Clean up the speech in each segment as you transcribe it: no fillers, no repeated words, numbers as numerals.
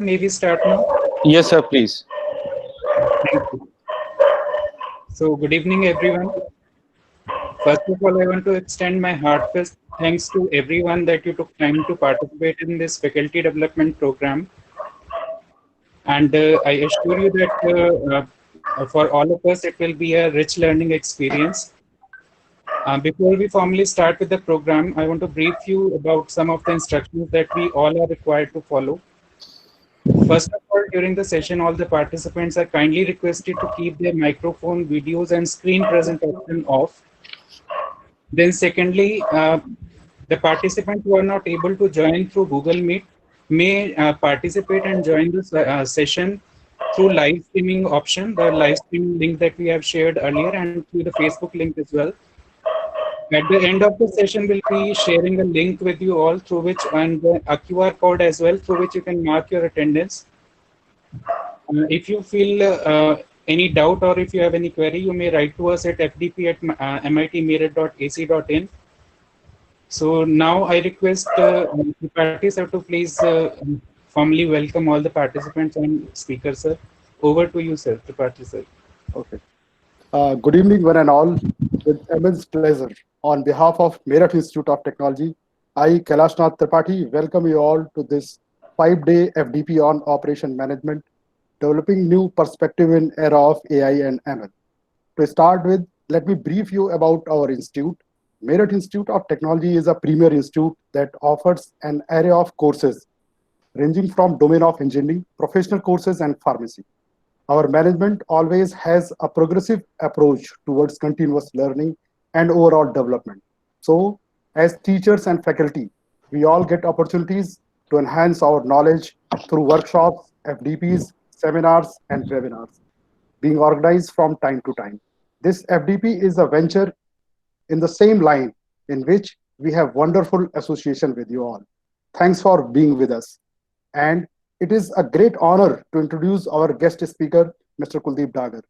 May we start now? Yes, sir, please. Thank you. So, good evening, everyone. First of all, I want to extend my heartfelt thanks to everyone that you took time to participate in this faculty development program. And I assure you that for all of us, it will be a rich learning experience. Before we formally start with the program, I want to brief you about some of the instructions that we all are required to follow. First of all, during the session, all the participants are kindly requested to keep their microphone, videos, and screen present option off. Then, secondly, the participants who are not able to join through Google Meet may participate and join the session through live streaming option, the live streaming link that we have shared earlier, and through the Facebook link as well. At the end of the session, we'll be sharing a link with you all through which, and a QR code as well, through which you can mark your attendance. If you feel any doubt or if you have any query, you may write to us at fdp@mitmeerut.ac.in. So now I request the party sir to please formally welcome all the participants and speakers, sir. Over to you, sir, the party sir. Okay. Good evening, one and all. With immense pleasure, on behalf of Meerut Institute of Technology, I, Kailash Nath Tripathi, welcome you all to this 5-day FDP on Operation Management, developing new perspective in era of AI and ML. To start with, let me brief you about our institute. Meerut Institute of Technology is a premier institute that offers an array of courses ranging from domain of engineering, professional courses, and pharmacy. Our management always has a progressive approach towards continuous learning and overall development. So, as teachers and faculty, we all get opportunities to enhance our knowledge through workshops, FDPs, seminars, and webinars being organized from time to time. This FDP is a venture in the same line in which we have wonderful association with you all. Thanks for being with us. And it is a great honor to introduce our guest speaker, Mr. Kuldeep Dagar.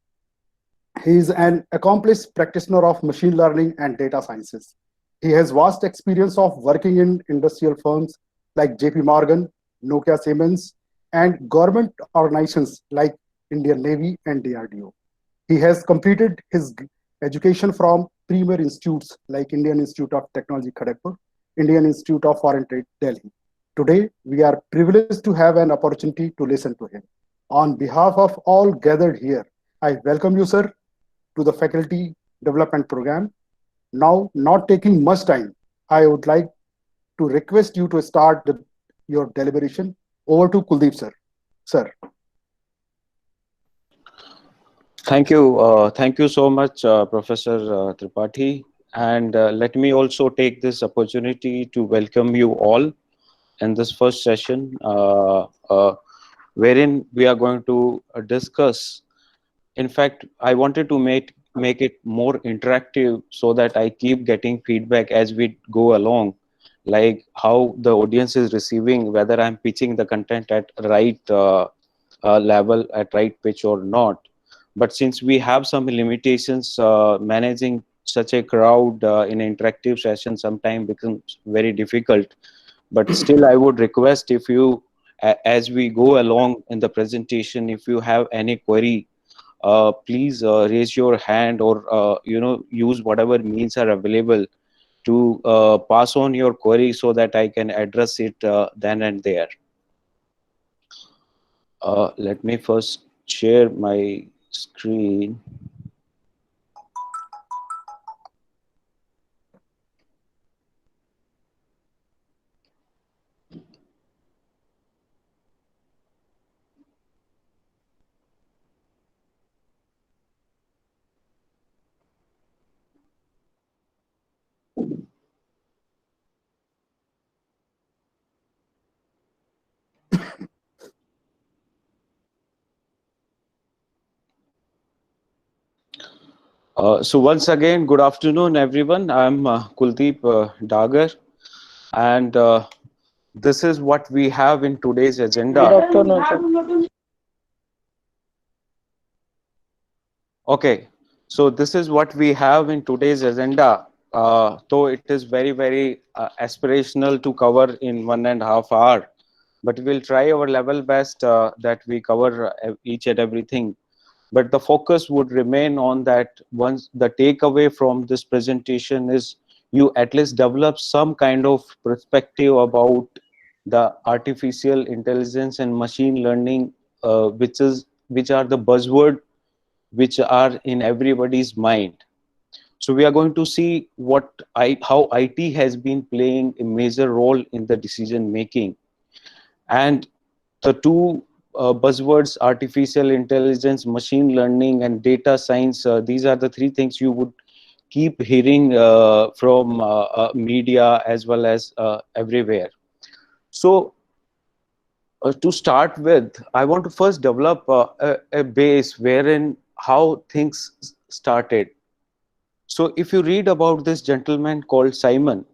He is an accomplished practitioner of machine learning and data sciences. He has vast experience of working in industrial firms like JP Morgan, Nokia Siemens, and government organizations like Indian Navy and DRDO. He has completed his education from premier institutes like Indian Institute of Technology, Kharagpur, Indian Institute of Foreign Trade, Delhi. Today, we are privileged to have an opportunity to listen to him. On behalf of all gathered here, I welcome you, sir, to the Faculty Development Program. Now, not taking much time, I would like to request you to start your deliberation. Over to Kuldeep, sir. Sir. Thank you so much, Professor Tripathi. And let me also take this opportunity to welcome you all in this first session, wherein we are going to discuss. In fact, I wanted to make it more interactive so that I keep getting feedback as we go along, like how the audience is receiving, whether I'm pitching the content at right level, at right pitch or not. But since we have some limitations, managing such a crowd in an interactive session sometimes becomes very difficult. But still, I would request, if you, as we go along in the presentation, if you have any query, please raise your hand, or use whatever means are available to pass on your query so that I can address it then and there. Let me first share my screen. So once again, good afternoon, everyone. I'm Kuldeep Dagar, and this is what we have in today's agenda. Good afternoon, sir. Okay, so this is what we have in today's agenda. Though it is very, very aspirational to cover in 1.5 hours, but we'll try our level best that we cover each and everything. But the focus would remain on that. Once the takeaway from this presentation is you at least develop some kind of perspective about the artificial intelligence and machine learning, which are the buzzword which are in everybody's mind. So we are going to see how IT has been playing a major role in the decision making. And the two buzzwords, artificial intelligence, machine learning, and data science, these are the three things you would keep hearing from media as well as everywhere. So to start with, I want to first develop a base wherein how things started. So if you read about this gentleman called Simon,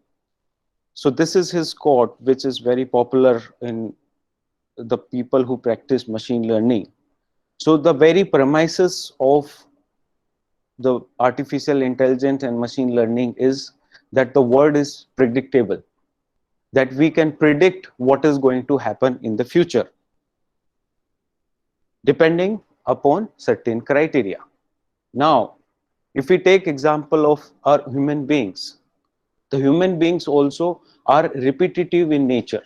so this is his quote, which is very popular in the people who practice machine learning. So the very premises of the artificial intelligence and machine learning is that the world is predictable, that we can predict what is going to happen in the future, depending upon certain criteria. Now, if we take example of our human beings, the human beings also are repetitive in nature.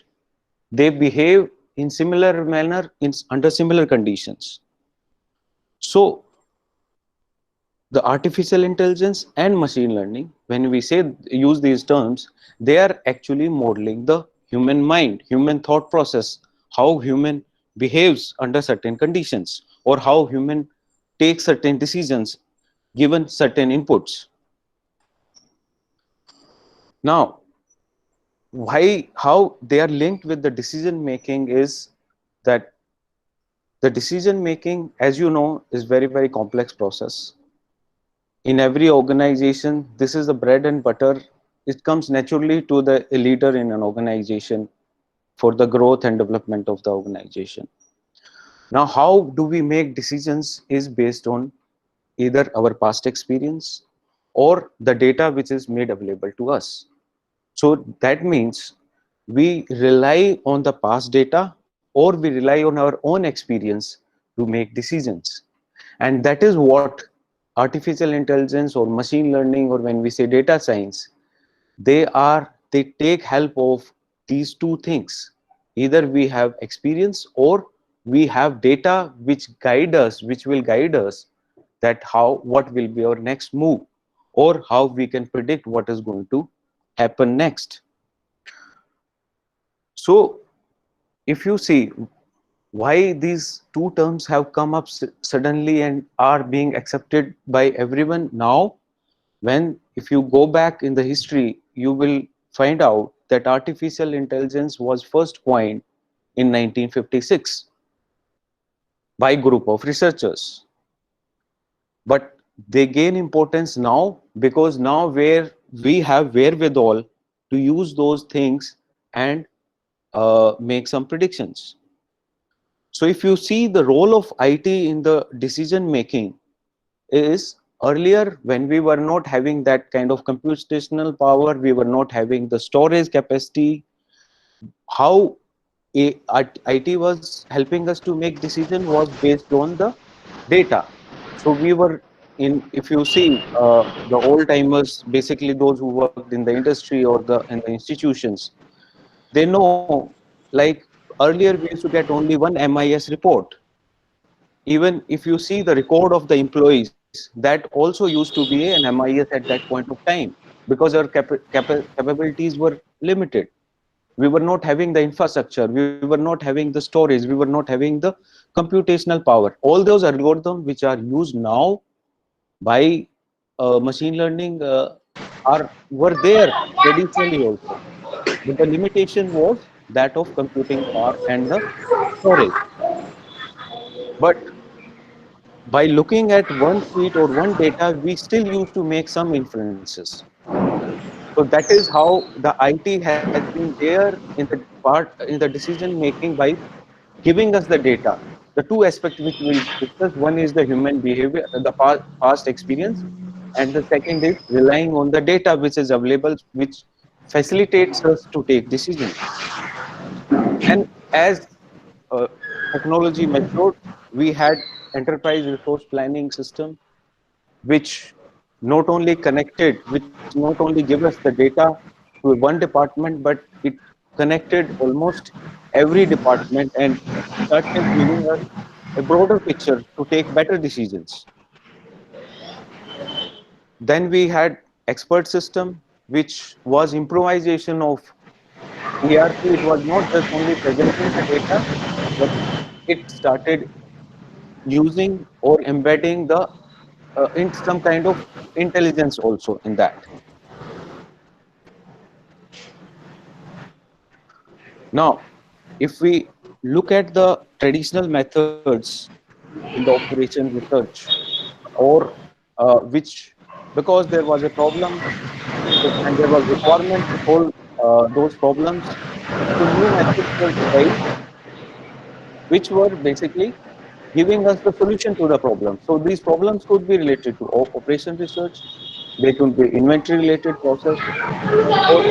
They behave in similar manner under similar conditions. So the artificial intelligence and machine learning, when we say use these terms, they are actually modeling the human mind, human thought process, how human behaves under certain conditions, or how human takes certain decisions given certain inputs. Now, how they are linked with the decision making is that the decision making, as you know, is very complex process. In every organization, this is the bread and butter. It comes naturally to the leader in an organization for the growth and development of the organization. Now, how do we make decisions is based on either our past experience or the data which is made available to us. So that means we rely on the past data or we rely on our own experience to make decisions. And that is what artificial intelligence or machine learning, or when we say data science, they take help of these two things. Either we have experience or we have data which will guide us that what will be our next move, or how we can predict what is going to happen next. So if you see why these two terms have come up suddenly and are being accepted by everyone now, when if you go back in the history, you will find out that artificial intelligence was first coined in 1956 by a group of researchers. But they gain importance now because now where we have wherewithal to use those things and make some predictions. So if you see the role of IT in the decision making is, earlier when we were not having that kind of computational power, we were not having the storage capacity, how IT was helping us to make decision was based on the data. So we were if you see the old timers, basically those who worked in the industry or in the institutions, they know, like earlier we used to get only one MIS report. Even if you see the record of the employees, that also used to be an MIS at that point of time, because our capabilities were limited. We were not having the infrastructure, we were not having the storage, we were not having the computational power. All those algorithms which are used now by machine learning were there traditionally also, but the limitation was that of computing power and the storage. But by looking at one sheet or one data, we still used to make some inferences. So that is how the IT has been there in the decision making by giving us the data. The two aspects which we'll discuss: one is the human behavior, the past experience, and the second is relying on the data which is available, which facilitates us to take decisions. And as technology matured, we had enterprise resource planning system, which not only connected, which not only give us the data to one department, but it connected almost every department and started giving us a broader picture to take better decisions. Then we had expert system, which was improvisation of ERP. It was not just only presenting the data, but it started using or embedding the in some kind of intelligence also in that. Now, if we look at the traditional methods in the operation research, or which, because there was a problem and there was requirement to solve those problems, so new methods were devised, which were basically giving us the solution to the problem. So these problems could be related to operation research, they could be inventory related process, or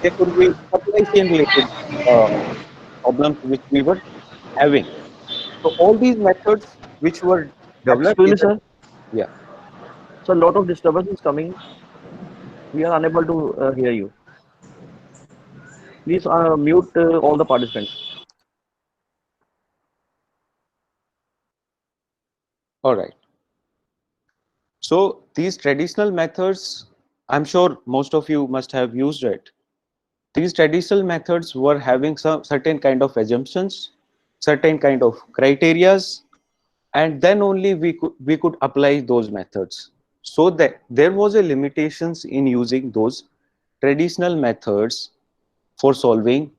they could be supply chain related uh, problems which we were having. So all these methods which were developed Excuse me, either, sir. yeah, So a lot of disturbance is coming. We are unable to hear you. Please mute all the participants. all right. So these traditional methods, I'm sure most of you must have used it. These traditional methods were having some certain kind of assumptions, certain kind of criterias, and then only we could apply those methods. So that there was a limitations in using those traditional methods for solving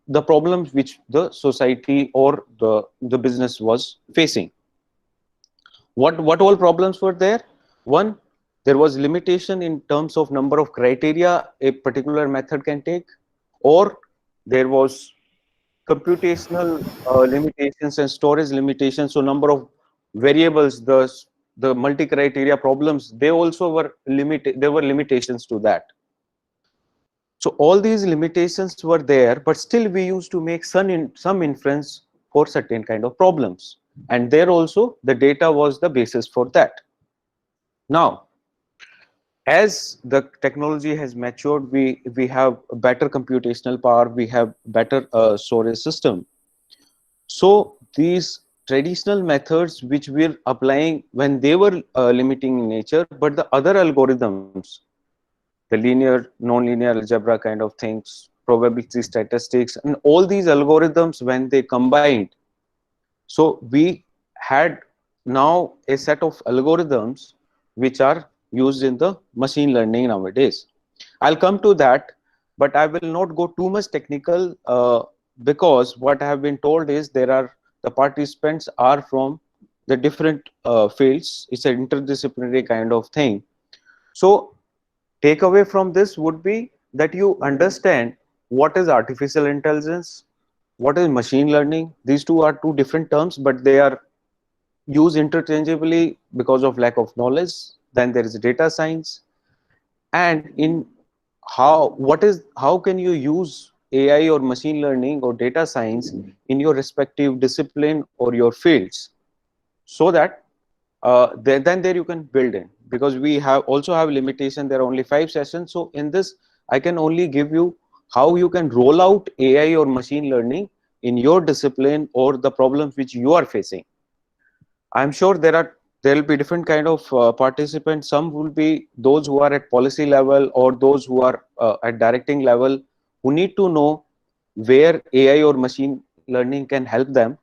the problems which the society or the business was facing. What all problems were there? One, there was limitation in terms of number of criteria a particular method can take, or there was computational limitations and storage limitations. So number of variables, the multi-criteria problems, they also were limited. There were limitations to that. So all these limitations were there, but still we used to make some inference for certain kind of problems. And there also the data was the basis for that. Now, as the technology has matured, we have better computational power, we have better storage system. So these traditional methods which we're applying when they were limiting in nature, but the other algorithms, the linear, non-linear algebra kind of things, probability statistics, and all these algorithms when they combined, so we had now a set of algorithms which are used in the machine learning nowadays. I'll come to that, but I will not go too much technical because what I have been told is the participants are from the different fields. It's an interdisciplinary kind of thing. So takeaway from this would be that you understand what is artificial intelligence, what is machine learning. These two are two different terms, but they are used interchangeably because of lack of knowledge. Then there is data science, and in how can you use AI or machine learning or data science in your respective discipline or your fields, so that then there you can build in, because we have also have limitation. There are only 5 sessions, so in this I can only give you how you can roll out AI or machine learning in your discipline or the problems which you are facing. I'm sure there will be different kind of participants. Some will be those who are at policy level or those who are at directing level, who need to know where AI or machine learning can help them.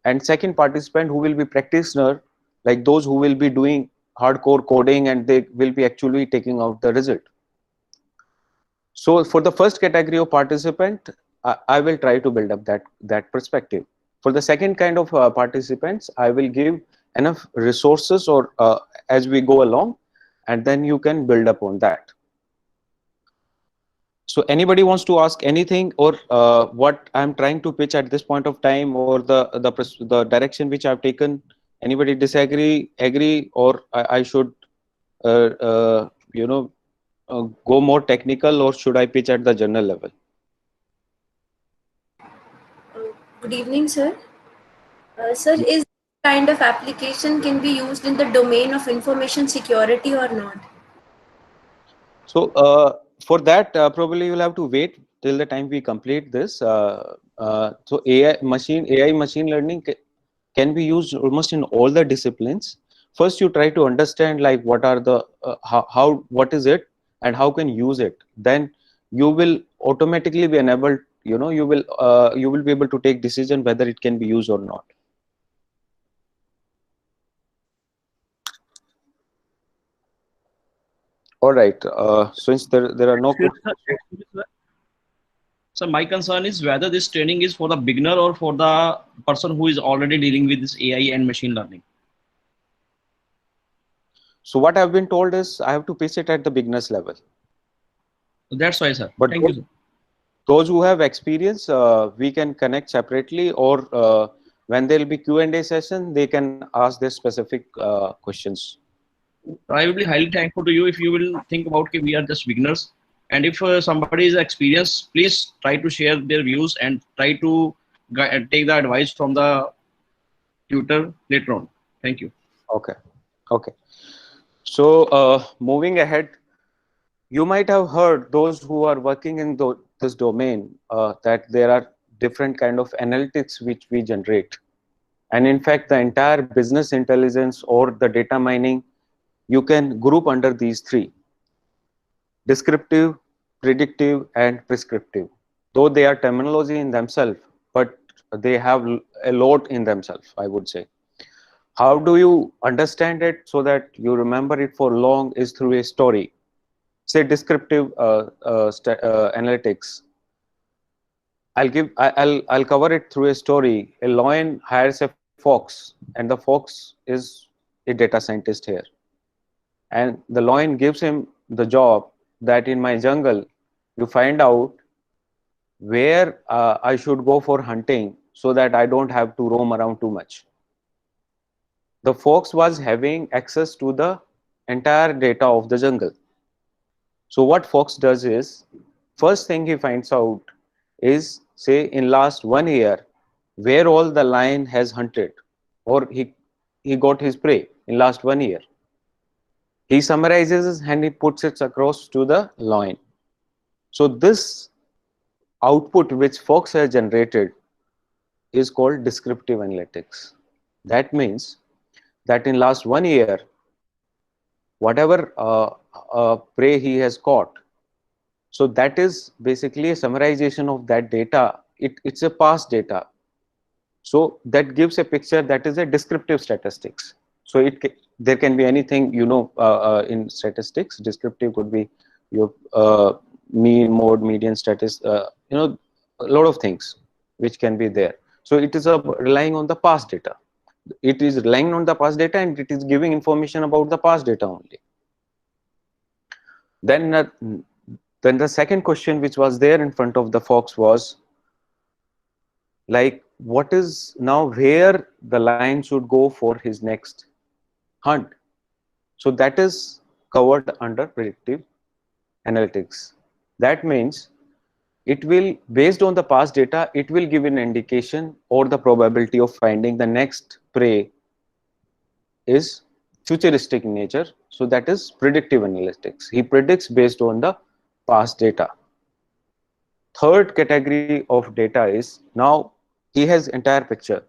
And second participant who will be practitioner, like those who will be doing hardcore coding and they will be actually taking out the result. So for the first category of participant, I will try to build up that perspective. For the second kind of participants, I will give enough resources or as we go along, and then you can build up on that. So anybody wants to ask anything, or what I'm trying to pitch at this point of time, or the direction which I've taken? Anybody disagree, agree, or I should you know go more technical, or should I pitch at the general level? Good evening, sir. Sir, is this kind of application can be used in the domain of information security or not? So for that, probably you'll have to wait till the time we complete this. So AI machine learning can be used almost in all the disciplines. First, you try to understand like what are the how what is it and how can use it. Then you will automatically be enabled. You will be able to take decision whether it can be used or not. All right. Since there are no questions. Excuse me, sir. So my concern is whether this training is for the beginner or for the person who is already dealing with this AI and machine learning. So what I've been told is I have to pitch it at the beginners level. So that's why, sir. But Thank you, sir. those who have experience, we can connect separately, or when there will be Q&A session, they can ask their specific questions. I will be highly thankful to you if you will think about that we are just beginners. And if somebody is experienced, please try to share their views and try to take the advice from the tutor later on. Thank you. Okay. Okay. So moving ahead, you might have heard those who are working in this domain that there are different kind of analytics which we generate. And in fact, the entire business intelligence or the data mining, you can group under these three: descriptive, predictive, and prescriptive. Though they are terminology in themselves, but they have a lot in themselves, I would say. How do you understand it so that you remember it for long is through a story. Say descriptive analytics. I'll cover it through a story. A lion hires a fox, and the fox is a data scientist here. And the lion gives him the job that in my jungle, you find out where I should go for hunting so that I don't have to roam around too much. The fox was having access to the entire data of the jungle. So what fox does is, first thing he finds out is, say in last 1 year, where all the lion has hunted, or he got his prey in last 1 year. He summarizes and he puts it across to the lion. So this output which Fox has generated is called descriptive analytics. That means that in last 1 year, whatever prey he has caught, so that is basically a summarization of that data. It's a past data. So that gives a picture that is a descriptive statistics. So there can be anything, in statistics. Descriptive could be your mean, mode, median, a lot of things which can be there. So it is relying on the past data. It is relying on the past data, and it is giving information about the past data only. Then the second question which was there in front of the fox was like, what is now where the lion should go for his next hunt? So that is covered under predictive analytics. That means it will, based on the past data, it will give an indication or the probability of finding the next prey is futuristic in nature. So that is predictive analytics. He predicts based on the past data. Third category of data is, now he has entire picture.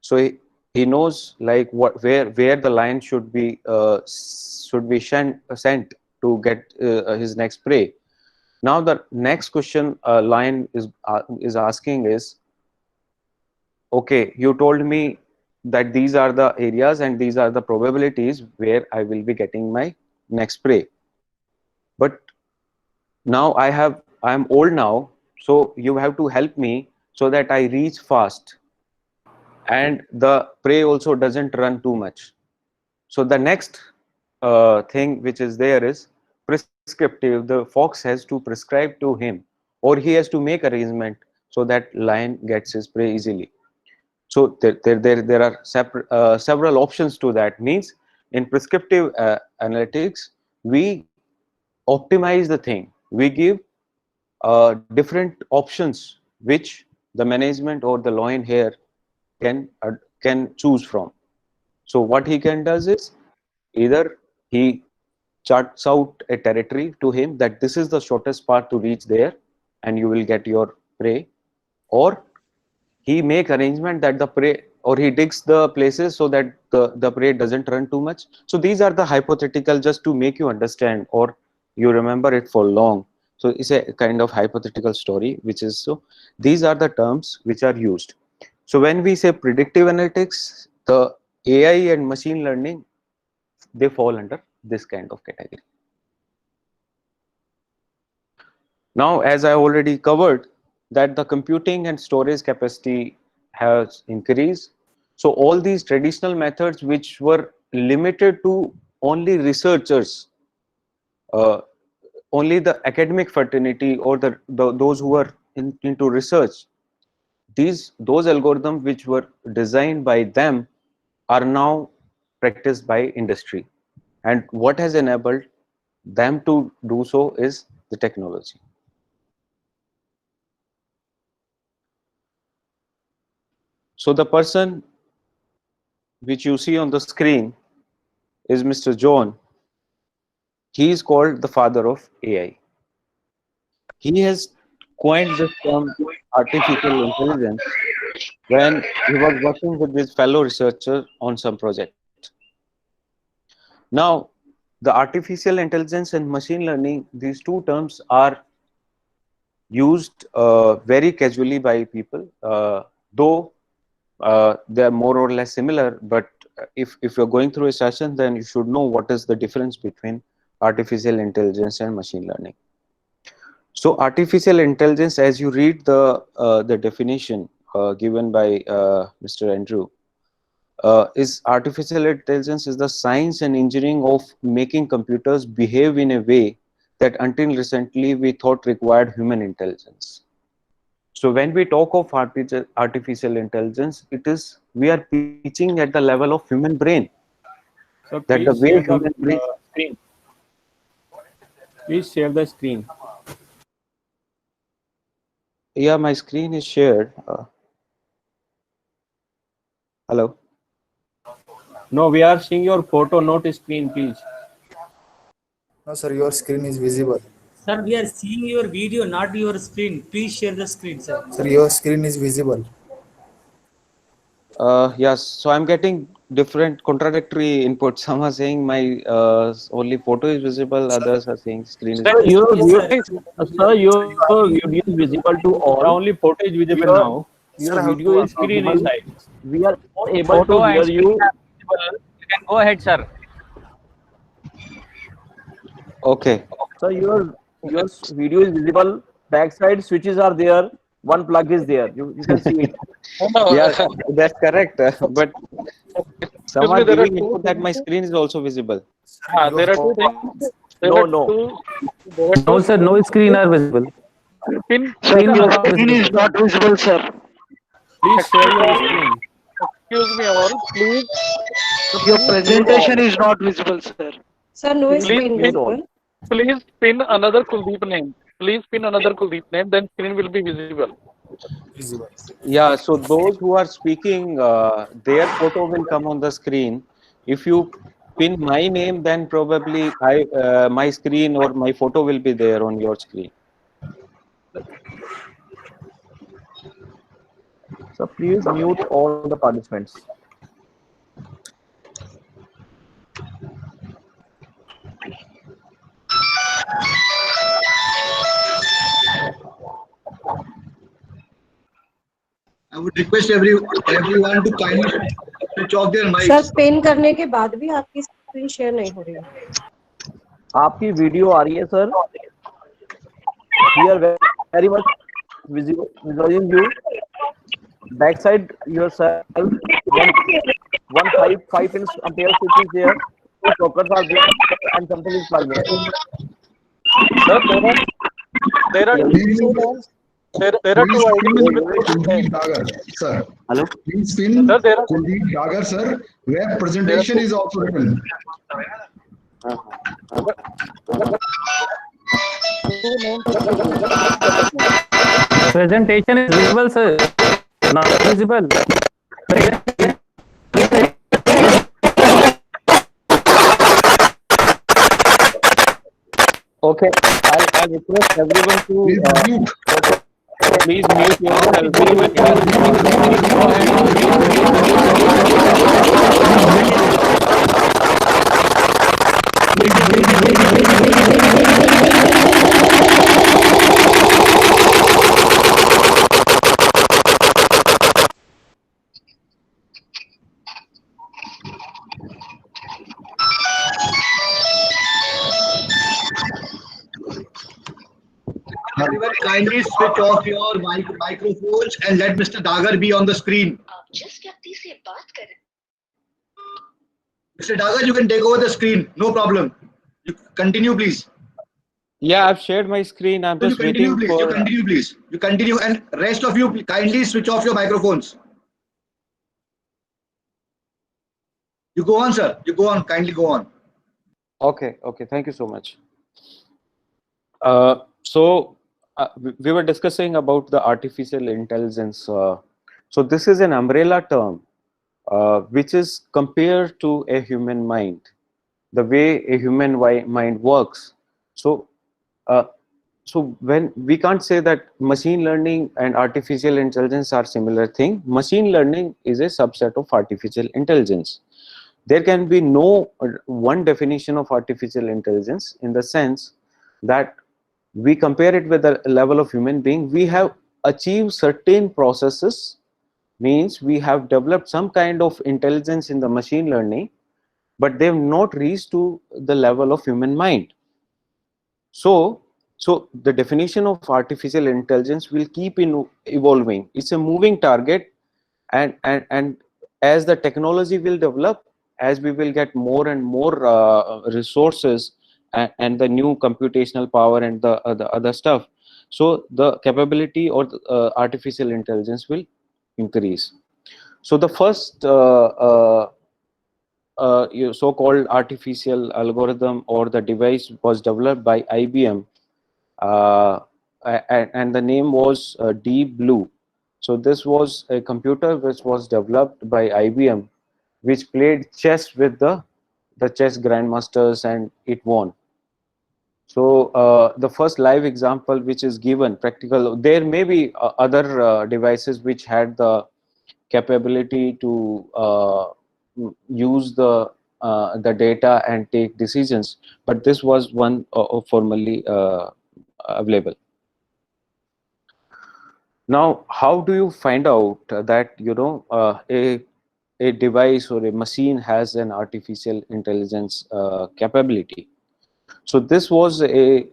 So he knows like where the lion should be sent to get his next prey. Now the next question lion is asking is, okay, you told me that these are the areas and these are the probabilities where I will be getting my next prey. But now I am old now, so you have to help me so that I reach fast and the prey also doesn't run too much. So the next thing which is there is prescriptive. The fox has to prescribe to him, or he has to make arrangement so that lion gets his prey easily. So there are several options to that. Means in prescriptive analytics, we optimize the thing. We give different options which the management or the loin here can choose from. So what he can does is either he charts out a territory to him that this is the shortest path to reach there and you will get your prey, or he make arrangement that the prey, or he digs the places so that the prey doesn't run too much. So these are the hypothetical, just to make you understand or you remember it for long. So it's a kind of hypothetical story, which is, so these are the terms which are used. So when we say predictive analytics, the AI and machine learning, they fall under this kind of category. Now, as I already covered, that the computing and storage capacity has increased. So all these traditional methods which were limited to only researchers, only the academic fraternity or those who are into research, those algorithms which were designed by them are now practiced by industry. And what has enabled them to do so is the technology. So the person which you see on the screen is Mr. John. He is called the father of AI. He has coined this term artificial intelligence when he was working with his fellow researcher on some project. Now, the artificial intelligence and machine learning, these two terms are used very casually by people, though they are more or less similar. But if you're going through a session, then you should know what is the difference between artificial intelligence and machine learning. So artificial intelligence, as you read the definition given by Mr. Andrew, is artificial intelligence is the science and engineering of making computers behave in a way that until recently we thought required human intelligence. So when we talk of artificial intelligence, it is, we are pitching at the level of human brain. So That the please way share human the brain. screen. Please share the screen. Yeah, my screen is shared. Hello. No, we are seeing your photo, not screen, please. No, sir, your screen is visible. Sir, we are seeing your video, not your screen. Please share the screen, sir. Sir, your screen is visible. Yes, so I'm getting different contradictory inputs. Some are saying my only photo is visible, others are saying screen is Sir, visible. your Yes, video sir. is, sir, your video is visible to all. Only photo is visible now. Your video is screen inside. We are able to hear you. You can go ahead, sir. Okay. So your video is visible. Backside switches are there. One plug is there. You can see it. Yeah, that's correct. But some are giving input that my screen is also visible. There are two things. No. No, sir, no screen are visible. Pin, Screen Your not screen is visible. not visible, sir. Please share your screen. excuse me all. Please, Your presentation is not visible, sir. Sir, no please screen pin, visible. please pin another Kuldeep name. Please pin another Kuldeep name. Then screen will be visible. Yeah, so those who are speaking, their photo will come on the screen. If you pin my name, then probably my screen or my photo will be there on your screen. So please mute all the participants. I would request everyone to kindly switch off their mics. Sir pen करने के बाद भी आपकी screen share नहीं हो रही है. आपकी वीडियो आ रही है sir. We are very much visualizing you. Backside yourself. One five pins ampere switch is there. Two sockets are there, and something is plugged in. Sir, there are two Kuldeep Dagar, sir. Hello. Please pin Sir, there are- Kuldeep Dagar, sir. Where presentation is also written. Presentation is visible, sir. Not visible. Okay, I'll request everyone to please mute yourself. Everyone, kindly switch off your microphones and let Mr. Dagar be on the screen. Mr. Dagar, you can take over the screen. No problem. You continue, please. Yeah, I've shared my screen. I'm just waiting Please. for. You continue, please. You continue, and rest of you kindly switch off your microphones. You go on, sir. You go on. Kindly go on. Okay. Thank you so much. We were discussing about the artificial intelligence. So this is an umbrella term, which is compared to a human mind, the way a human mind works. So when we can't say that machine learning and artificial intelligence are similar thing. Machine learning is a subset of artificial intelligence. There can be no one definition of artificial intelligence, in the sense that we compare it with the level of human being. We have achieved certain processes, means we have developed some kind of intelligence in the machine learning, but they have not reached to the level of human mind. So the definition of artificial intelligence will keep evolving. It's a moving target, and as the technology will develop, as we will get more and more resources and the new computational power and the other stuff, so the capability or artificial intelligence will increase. So the first so-called artificial algorithm or the device was developed by IBM, and the name was Deep Blue. So this was a computer which was developed by IBM, which played chess with the chess grandmasters, and it won. So the first live example which is given practical, there may be other devices which had the capability to use the data and take decisions, but this was one formally available. Now, how do you find out that a device or a machine has an artificial intelligence capability? So this was a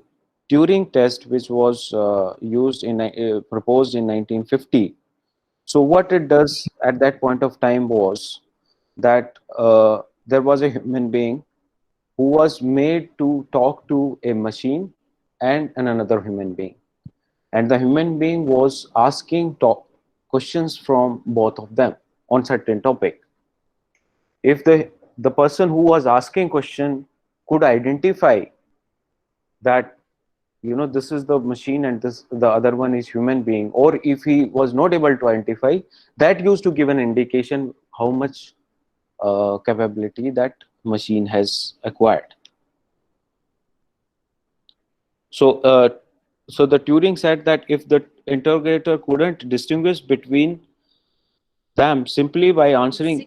Turing test which was used in proposed in 1950. So what it does at that point of time was that there was a human being who was made to talk to a machine and another human being, and the human being was asking questions from both of them on certain topic. If the person who was asking question could identify that this is the machine and the other one is human being, or if he was not able to identify, that used to give an indication how much capability that machine has acquired. So the Turing said that if the interrogator couldn't distinguish between them simply by answering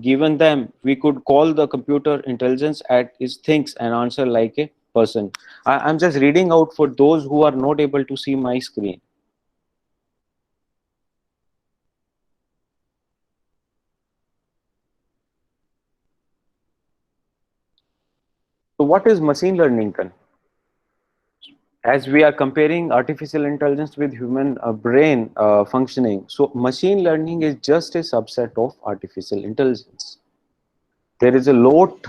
given them, we could call the computer intelligence at its thinks and answer like a person. I'm just reading out for those who are not able to see my screen. So what is machine learning then? As we are comparing artificial intelligence with human brain functioning, so machine learning is just a subset of artificial intelligence. There is a lot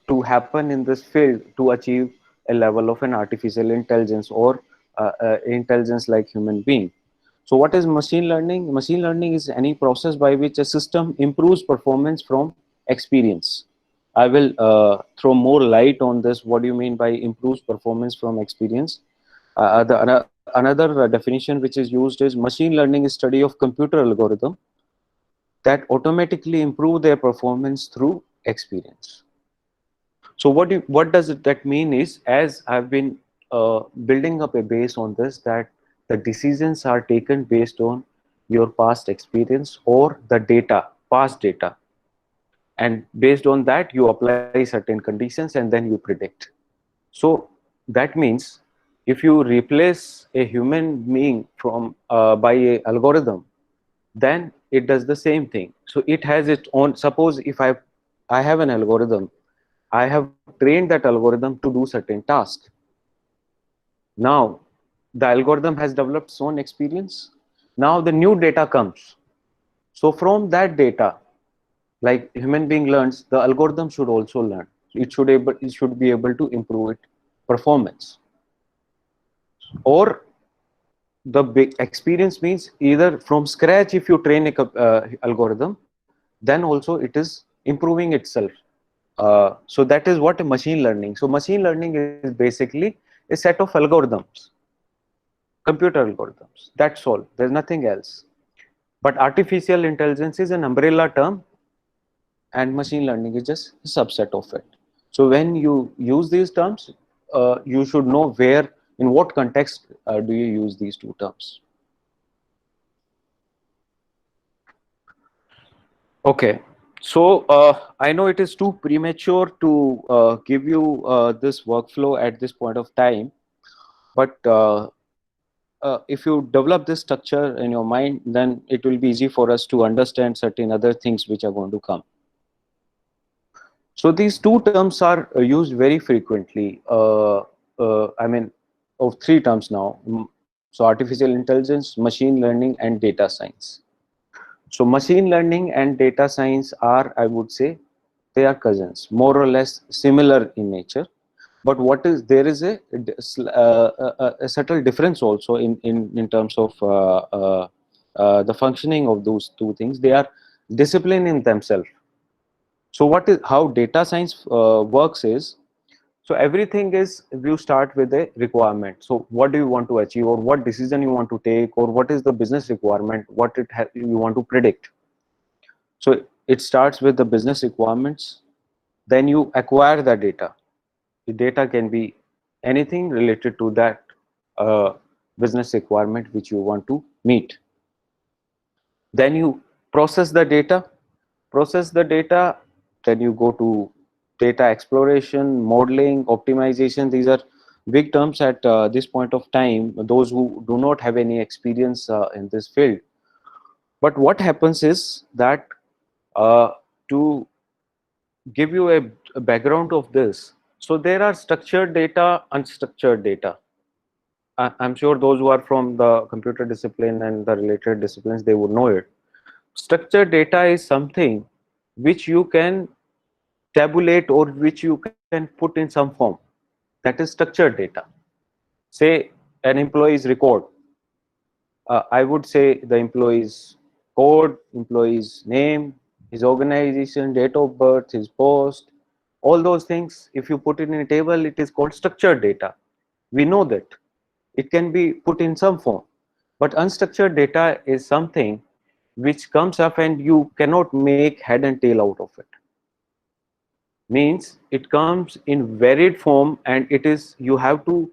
to happen in this field to achieve a level of an artificial intelligence or intelligence like human being. So what is machine learning? Machine learning is any process by which a system improves performance from experience. I will throw more light on this. What do you mean by improves performance from experience? Another definition which is used is machine learning is study of computer algorithm that automatically improve their performance through experience. So what does that mean is, as I've been building up a base on this, that the decisions are taken based on your past experience or the data, past data. And based on that, you apply certain conditions and then you predict. So that means if you replace a human being from by a algorithm, then it does the same thing. So it has its own. Suppose if I have an algorithm, I have trained that algorithm to do certain tasks. Now the algorithm has developed its own experience. Now the new data comes. So from that data, like human being learns, the algorithm should also learn. It should be able to improve its performance. Or the big experience means either from scratch, if you train a algorithm, then also it is improving itself. So that is what machine learning. So machine learning is basically a set of algorithms, computer algorithms. That's all. There's nothing else. But artificial intelligence is an umbrella term, and machine learning is just a subset of it. So when you use these terms, you should know where, in what context do you use these two terms. Okay, so I know it is too premature to give you this workflow at this point of time, but if you develop this structure in your mind, then it will be easy for us to understand certain other things which are going to come. So these two terms are used very frequently. I mean, of three terms now. So artificial intelligence, machine learning, and data science. So machine learning and data science are, I would say, they are cousins, more or less similar in nature. But there is a subtle difference also in terms of the functioning of those two things. They are discipline in themselves. So how data science works is, so everything is, you start with a requirement. So what do you want to achieve, or what decision you want to take, or what is the business requirement, what you want to predict. So it starts with the business requirements, then you acquire the data. The data can be anything related to that business requirement which you want to meet. Then you process the data, then you go to data exploration, modeling, optimization. These are big terms at this point of time, those who do not have any experience in this field. But what happens is that to give you a background of this, so there are structured data, unstructured data. I'm sure those who are from the computer discipline and the related disciplines, they would know it. Structured data is something which you can tabulate or which you can put in some form. That is structured data. Say an employee's record. I would say the employee's code, employee's name, his organization, date of birth, his post, all those things. If you put it in a table, it is called structured data. We know that it can be put in some form. But unstructured data is something which comes up and you cannot make head and tail out of it. Means it comes in varied form, and it is, you have to,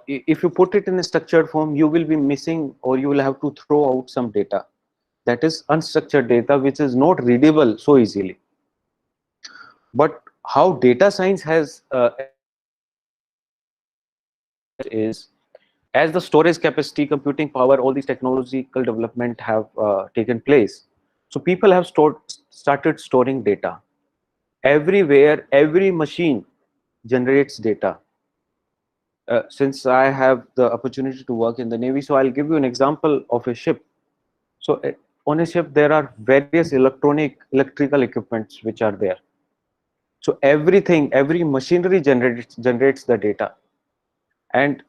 if you put it in a structured form, you will be missing, or you will have to throw out some data. That is unstructured data, which is not readable so easily. But how data science has is, as the storage capacity, computing power, all these technological development have taken place. So people have started storing data. Everywhere, every machine generates data. Since I have the opportunity to work in the Navy, so I'll give you an example of a ship. So on a ship, there are various electrical equipments which are there. So everything, every machinery generates the data. And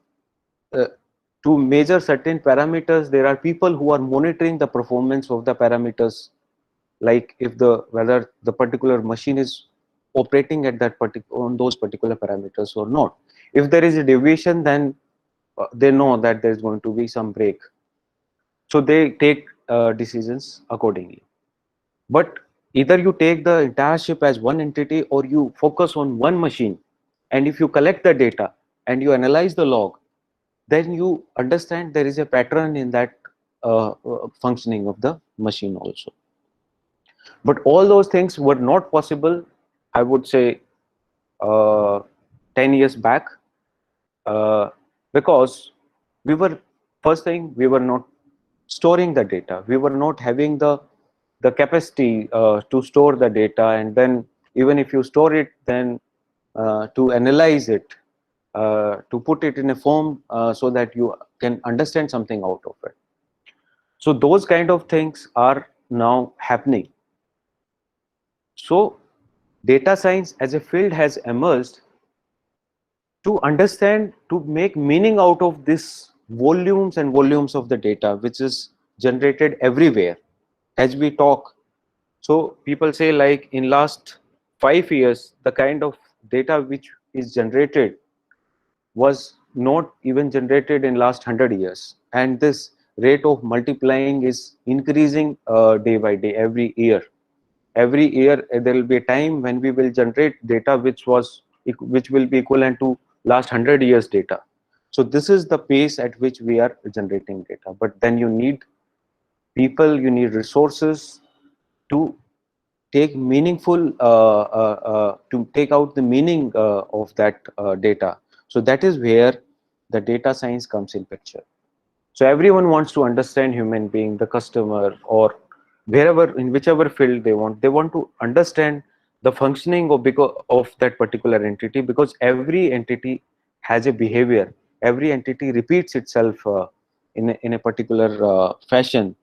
to measure certain parameters, there are people who are monitoring the performance of the parameters, like if whether the particular machine is operating at that on those particular parameters or not. If there is a deviation, then they know that there is going to be some break, so they take decisions accordingly. But either you take the entire ship as one entity, or you focus on one machine, and if you collect the data and you analyze the log, then you understand there is a pattern in that functioning of the machine also. But all those things were not possible, I would say, 10 years back, because we were, first thing, we were not storing the data. We were not having the capacity to store the data, and then even if you store it, then to analyze it, to put it in a form so that you can understand something out of it. So those kind of things are now happening. So data science as a field has emerged to understand, to make meaning out of this volumes and volumes of the data which is generated everywhere as we talk. So people say, like, in last 5 years, the kind of data which is generated was not even generated in last 100 years, and this rate of multiplying is increasing day by day. Every year there will be a time when we will generate data which will be equivalent to last 100 years data. So this is the pace at which we are generating data. But then you need people, you need resources to take meaningful to take out the meaning of that data. So that is where the data science comes in picture. So everyone wants to understand human being, the customer, or wherever, in whichever field they want to understand the functioning of that particular entity, because every entity has a behavior. Every entity repeats itself in a particular fashion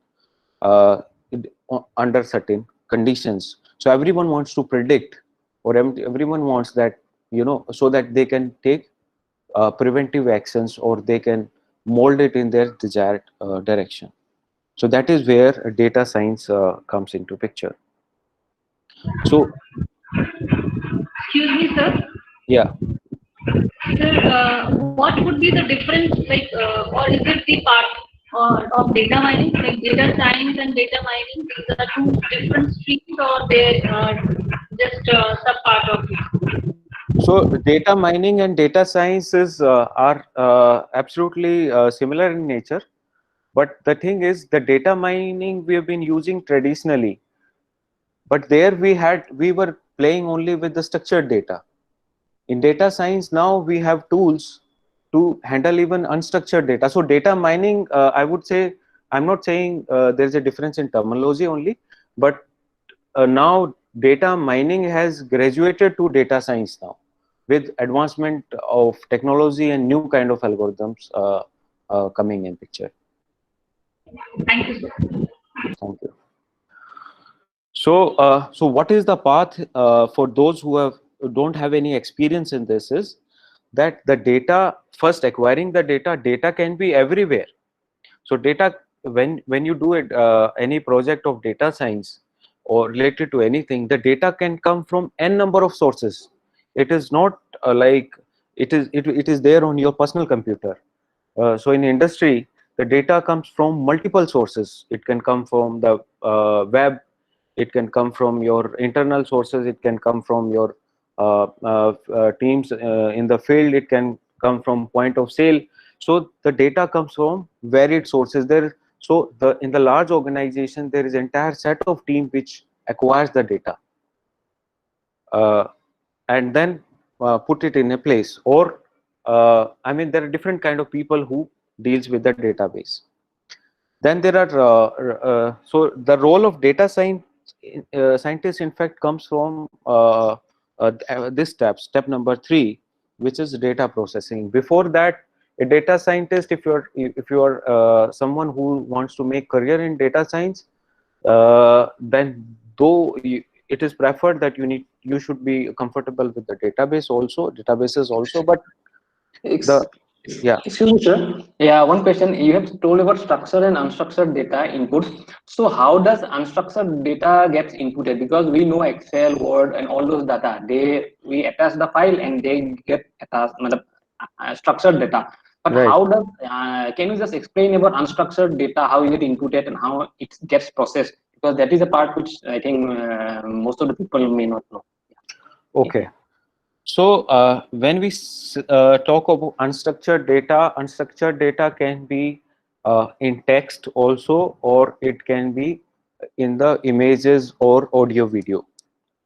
under certain conditions. So everyone wants to predict, or everyone wants that, so that they can take preventive actions, or they can mold it in their desired direction. So that is where data science comes into picture. So, excuse me, sir. Yeah. Sir, what would be the difference, like, or is it the part of data mining, like data science and data mining? These are two different streams, or they're just sub part of it? So data mining and data sciences are absolutely similar in nature, but the thing is, the data mining we have been using traditionally, but there we were playing only with the structured data. In data science now we have tools to handle even unstructured data. So data mining, I would say, I'm not saying there's a difference in terminology only, but now data mining has graduated to data science now, with advancement of technology and new kind of algorithms coming in picture. Thank you, sir. Thank you. So, so what is the path for those who don't have any experience in this? Is that the data, first acquiring the data can be everywhere. So data, when you do it, any project of data science or related to anything, the data can come from n number of sources. It is not like it is there on your personal computer. So in industry, the data comes from multiple sources. It can come from the web, it can come from your internal sources, it can come from your teams in the field, it can come from point of sale. So the data comes from varied sources. So in the large organization, there is entire set of team which acquires the data and then put it in a place. Or I mean, there are different kind of people who deals with the database. Then there are so the role of data scientist in fact comes from this step number 3, which is data processing. Before that, a data scientist, if you're someone who wants to make career in data science, then it is preferred that you should be comfortable with the databases also, but Yeah. Excuse me, sir. Yeah, one question. You have told about structured and unstructured data inputs. So how does unstructured data gets inputted? Because we know Excel, Word, and all those data. We attach the file and they get attached, structured data. But Right. how does can you just explain about unstructured data, how you get inputted and how it gets processed? Because that is a part which I think most of the people may not know. Okay. So when we talk about unstructured data can be in text also, or it can be in the images or audio video.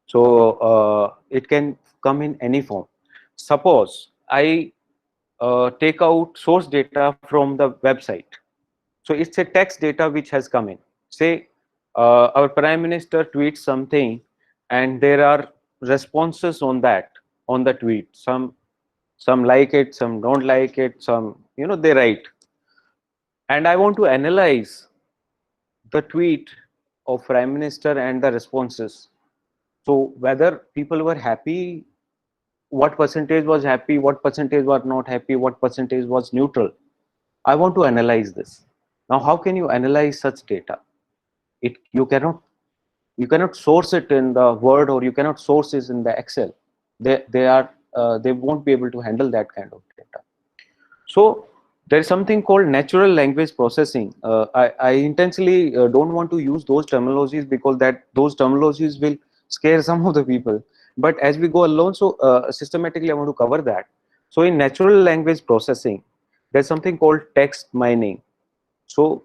So it can come in any form. Suppose I take out source data from the website. So it's a text data which has come in. Say our Prime Minister tweets something and there are responses on that, on the tweet. Some like it, some don't like it, some, they write. And I want to analyze the tweet of Prime Minister and the responses. So whether people were happy, what percentage was happy, what percentage was not happy, what percentage was neutral. I want to analyze this. Now, how can you analyze such data? You cannot source it in the Word, or you cannot source it in the Excel. They won't be able to handle that kind of data. So there is something called natural language processing. I intentionally don't want to use those terminologies because those terminologies will scare some of the people. But as we go along, so systematically I want to cover that. So in natural language processing, there's something called text mining. So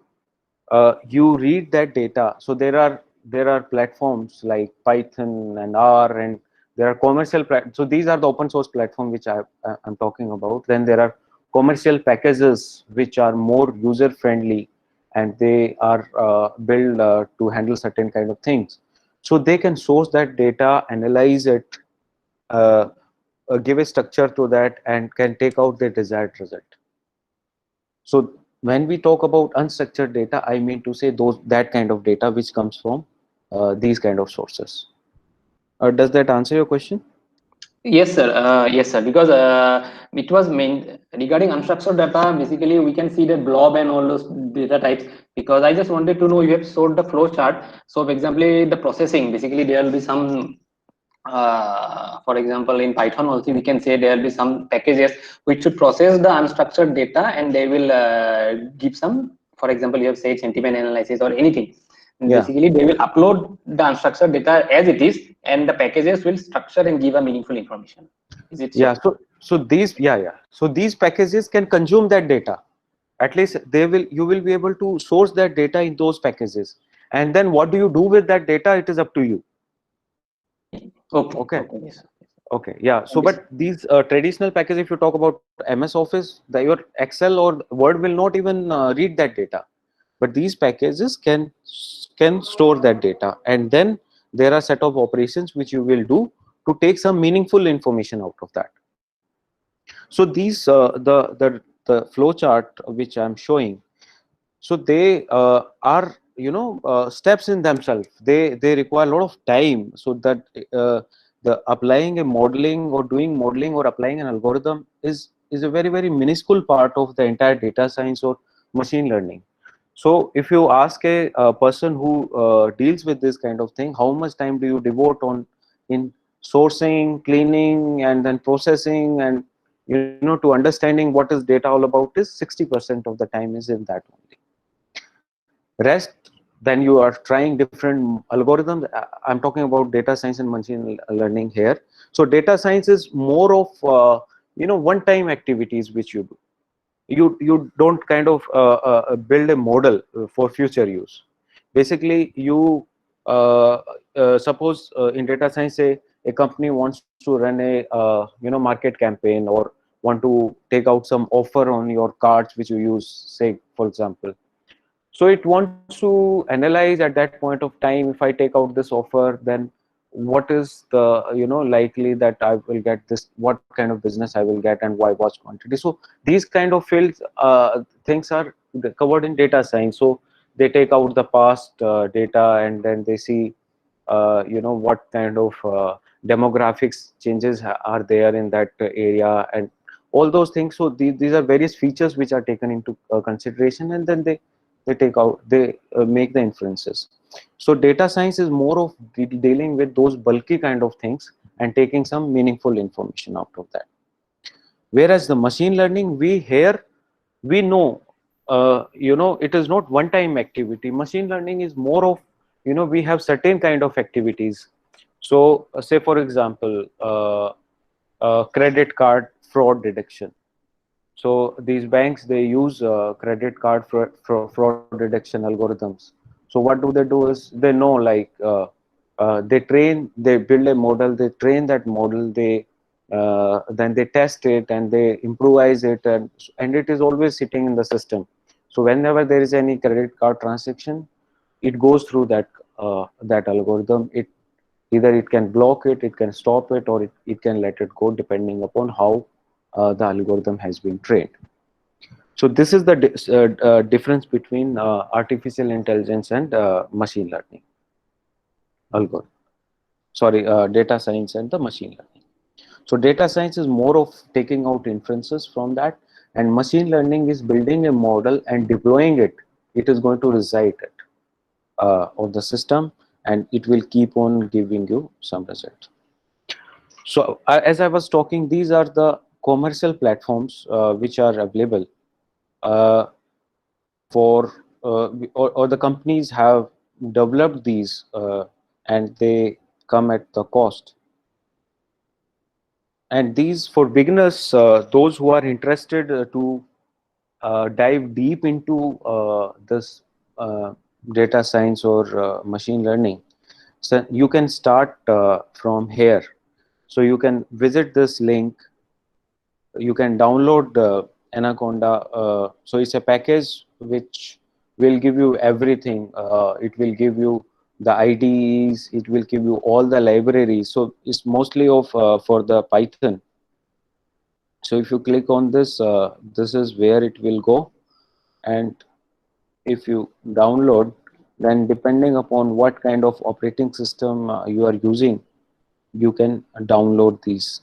you read that data. So there are platforms like Python and R, and there are commercial. So these are the open source platform which I'm talking about. Then there are commercial packages which are more user friendly, and they are built to handle certain kind of things. So they can source that data, analyze it, give a structure to that, and can take out the desired result. So when we talk about unstructured data, I mean to say that kind of data which comes from these kind of sources. Does that answer your question? Yes, sir. Yes, sir. Because it was main regarding unstructured data. Basically, we can see the blob and all those data types. Because I just wanted to know, you have showed the flow chart. So, for example, the processing. Basically, there will be some. For example, in Python also, we can say there will be some packages which should process the unstructured data, and they will give some. For example, you have said sentiment analysis or anything. Yeah. Basically, they will upload the unstructured data as it is, and the packages will structure and give a meaningful information. Is it so? Yeah. So these So these packages can consume that data. At least you will be able to source that data in those packages. And then what do you do with that data? It is up to you. Okay. Yes. Okay. Yeah. So, but these traditional packages, if you talk about MS Office, your Excel or Word will not even read that data. But these packages can store that data, and then there are set of operations which you will do to take some meaningful information out of that. So these the flow chart which I'm showing, so they are steps in themselves. They require a lot of time, so that the applying a modeling or doing modeling or applying an algorithm is a very, very minuscule part of the entire data science or machine learning. So if you ask a person who deals with this kind of thing, how much time do you devote in sourcing, cleaning, and then processing, and to understanding what is data all about, is 60% of the time is in that only. Rest, then you are trying different algorithms. I'm talking about data science and machine learning here. So data science is more of one-time activities which you do. You don't kind of build a model for future use. Basically, you suppose in data science, say a company wants to run a market campaign, or want to take out some offer on your cards which you use, say for example. So it wants to analyze at that point of time, if I take out this offer, then what is the likely that I will get this, what kind of business I will get, and why, what quantity. So these kind of fields things are covered in data science. So they take out the past data, and then they see what kind of demographics changes are there in that area, and all those things. So these are various features which are taken into consideration, and then they make the inferences. So data science is more of dealing with those bulky kind of things and taking some meaningful information out of that. Whereas the machine learning, we know, it is not one-time activity. Machine learning is more of, we have certain kind of activities. So say for example, credit card fraud detection. So these banks, they use credit card fraud detection algorithms. So what do is they know, like they build a model, they train that model, then they test it and they improvise it, and it is always sitting in the system. So whenever there is any credit card transaction, it goes through that algorithm. Either it can block it, it can stop it, or it can let it go, depending upon how the algorithm has been trained. So this is the difference between artificial intelligence and machine learning algorithm. Sorry, data science and the machine learning. So data science is more of taking out inferences from that, and machine learning is building a model and deploying it. It is going to recite it on the system, and it will keep on giving you some result. So as I was talking, these are the commercial platforms which are available or the companies have developed these, and they come at the cost. And these, for beginners, those who are interested to dive deep into this data science or machine learning, so you can start from here. So you can visit this link. You can download Anaconda. So it's a package which will give you everything. It will give you the IDEs. It will give you all the libraries. So it's mostly for the Python. So if you click on this, this is where it will go. And if you download, then depending upon what kind of operating system you are using, you can download these.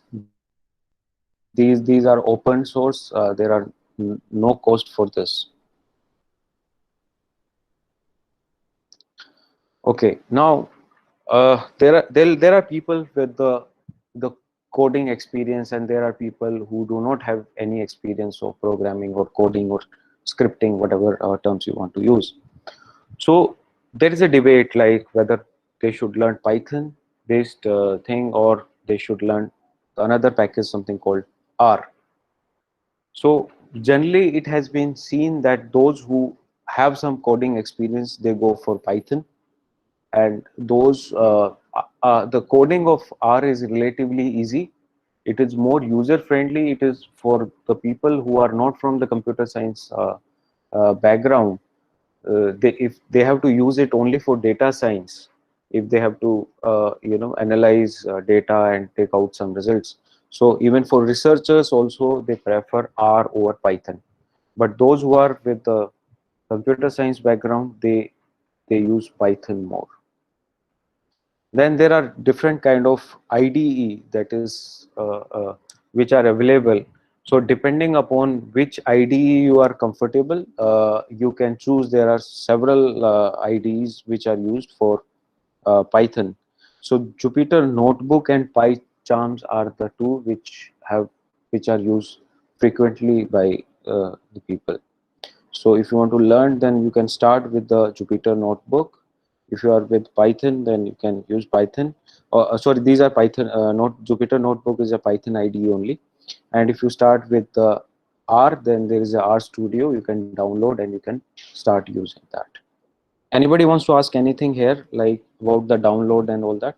These are open source. There are no cost for this. Okay, now there are people with the coding experience, and there are people who do not have any experience of programming or coding or scripting, whatever terms you want to use. So there is a debate, like whether they should learn Python based thing, or they should learn another package, something called R. So generally it has been seen that those who have some coding experience, they go for Python, and those the coding of R is relatively easy. It is more user friendly. It is for the people who are not from the computer science background. If they have to use it only for data science, if they have to analyze data and take out some results. So even for researchers also, they prefer R over Python. But those who are with the computer science background, they use Python more. Then there are different kind of IDE, that is which are available. So depending upon which IDE you are comfortable, you can choose. There are several IDEs which are used for Python. So Jupyter Notebook and PyCharms are the two which are used frequently by the people. So if you want to learn, then you can start with the Jupyter Notebook. If you are with Python, then you can use Python. Sorry, these are Python. Jupyter Notebook is a Python IDE only. And if you start with R, then there is a R Studio. You can download and you can start using that. Anybody wants to ask anything here, like about the download and all that?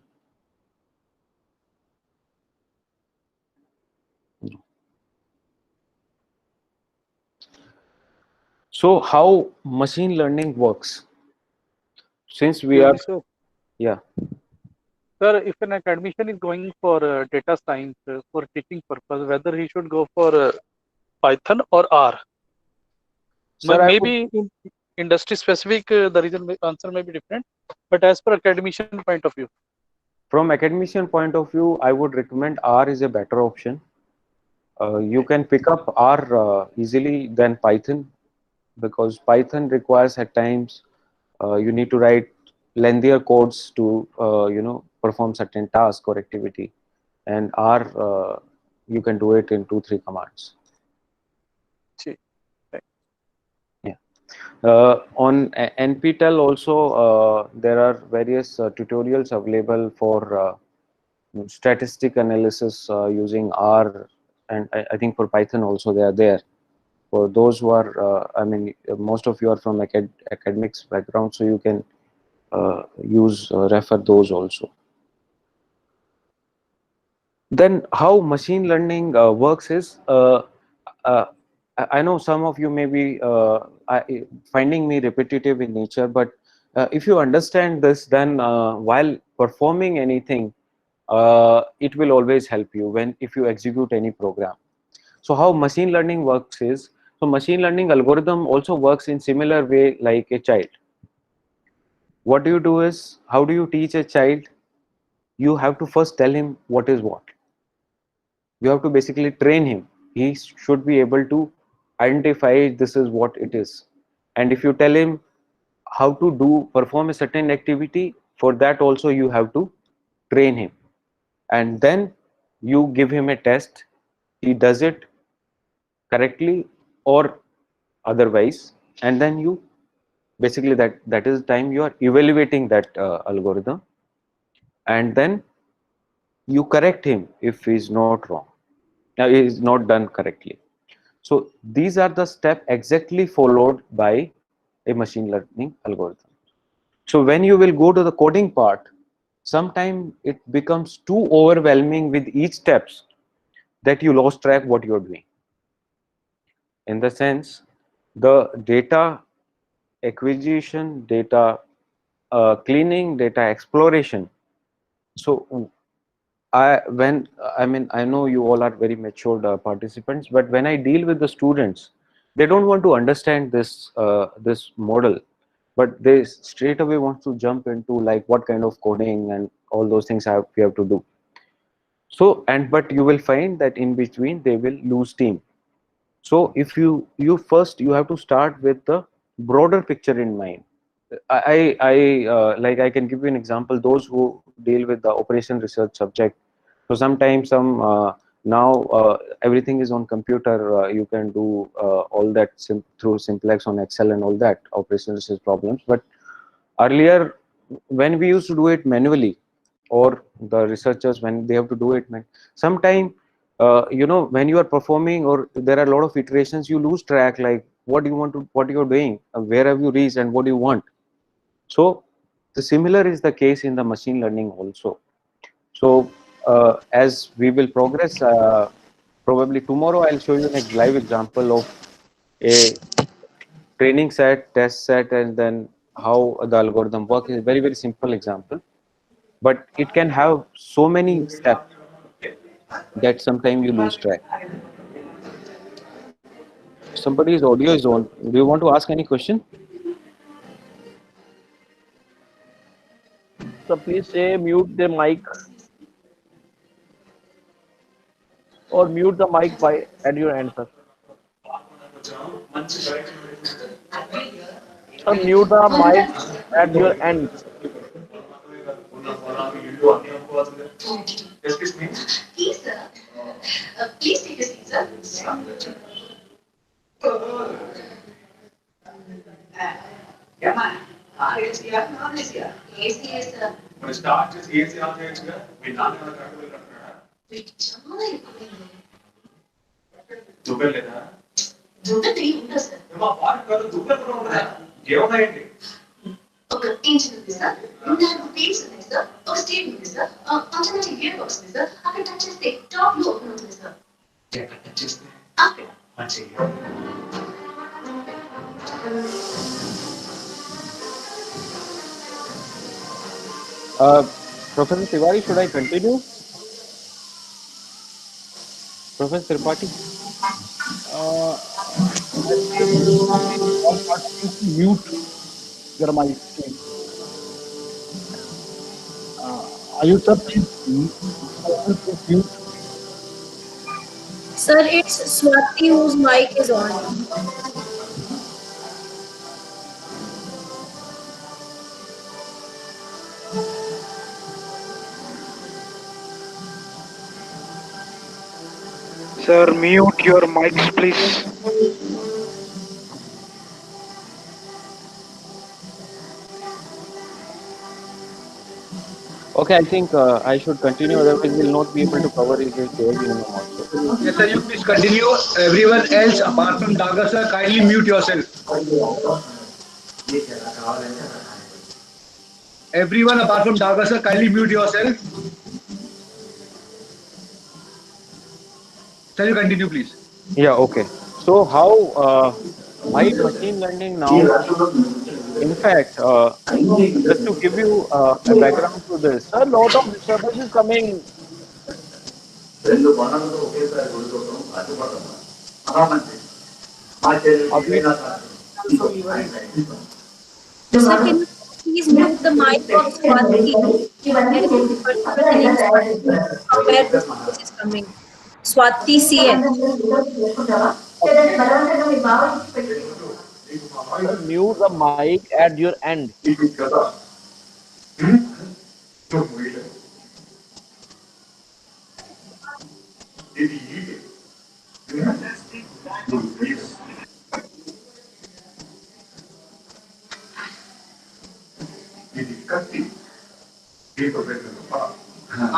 So how machine learning works? Since we are, So, yeah. sir, if an academician is going for data science for teaching purpose, whether he should go for Python or R? Sir, maybe in industry specific, the answer may be different, but as per academician point of view. From academician point of view, I would recommend R is a better option. you can pick up R easily than Python, because Python requires at times you need to write lengthier codes to perform certain task or activity, and R you can do it in 2-3 commands. Yeah. On NPTEL also there are various tutorials available for statistic analysis using R, and I think for Python also they are there. For those who are, I mean, most of you are from academics background, so you can refer those also. Then how machine learning works is, I know some of you may be finding me repetitive in nature, but if you understand this, then while performing anything, it will always help you if you execute any program. So how machine learning works is, so machine learning algorithm also works in similar way like a child. What do you do is, how do you teach a child? You have to first tell him what is what. You have to basically train him. He should be able to identify this is what it is. And if you tell him how to perform a certain activity, for that also you have to train him. And then you give him a test. He does it correctly or otherwise, and then you basically that is the time you are evaluating that algorithm, and then you correct him if he is not wrong, he is not done correctly. So these are the steps exactly followed by a machine learning algorithm. So when you will go to the coding part, sometimes it becomes too overwhelming with each steps that you lost track what you are doing. In the sense, the data acquisition, data cleaning, data exploration. So I know you all are very matured participants, but when I deal with the students, they don't want to understand this this model, but they straight away want to jump into like what kind of coding and all those things we have to do. So but you will find that in between they will lose steam. So if you first you have to start with the broader picture in mind. I can give you an example. Those who deal with the operation research subject. So sometimes now everything is on computer. You can do all that through Simplex on Excel and all that operation research problems. But earlier, when we used to do it manually, or the researchers when they have to do it, sometime when you are performing or there are a lot of iterations, you lose track like what you're doing, where have you reached, and what do you want. So the similar is the case in the machine learning also. So as we will progress, probably tomorrow I'll show you a live example of a training set, test set, and then how the algorithm works. Is a very, very simple example, but it can have so many steps that sometimes you lose track. Somebody's audio is on. Do you want to ask any question? So please say mute the mic or mute the mic by at your end, sir. So mute the mic at your end. Please, sir. Please take a seat, sir. When start just AC on the we not have a Dugal leda. Dugal nahi hunda, sir. Ma baat karo Dugal karo hunda. Geo na hindi. Okay, engine ఉంది sir ఇందులో fields ఉన్నాయి sir ఒక state ఉంది sir automatic gear box ఉంది sir అక్కడ touch చేస్తే top లో open అవుతుంది సార్ ఎక్కడ టచ్ చేస్తే అక్కడ మంచిగా Professor Tiwari, should I continue? Professor Tripathi? Mute your mic. Ayush sir, please mute. Sir, it's Swati whose mic is on. Sir, mute your mics, please. Okay, I think I should continue, otherwise we'll not be able to cover his bare minimum also. Yes, sir. You please continue. Everyone else apart from Dagar sir, kindly mute yourself. Everyone apart from Dagar sir, kindly mute yourself. Sir, you continue, please. Yeah, okay. So how might machine learning now, in fact, just to give you a background to this. Sir, lot of disturbance is coming. Sir, can you please mute the mic of Swati? There is from where this voice is coming. Swati CH. Mute the mic at your end.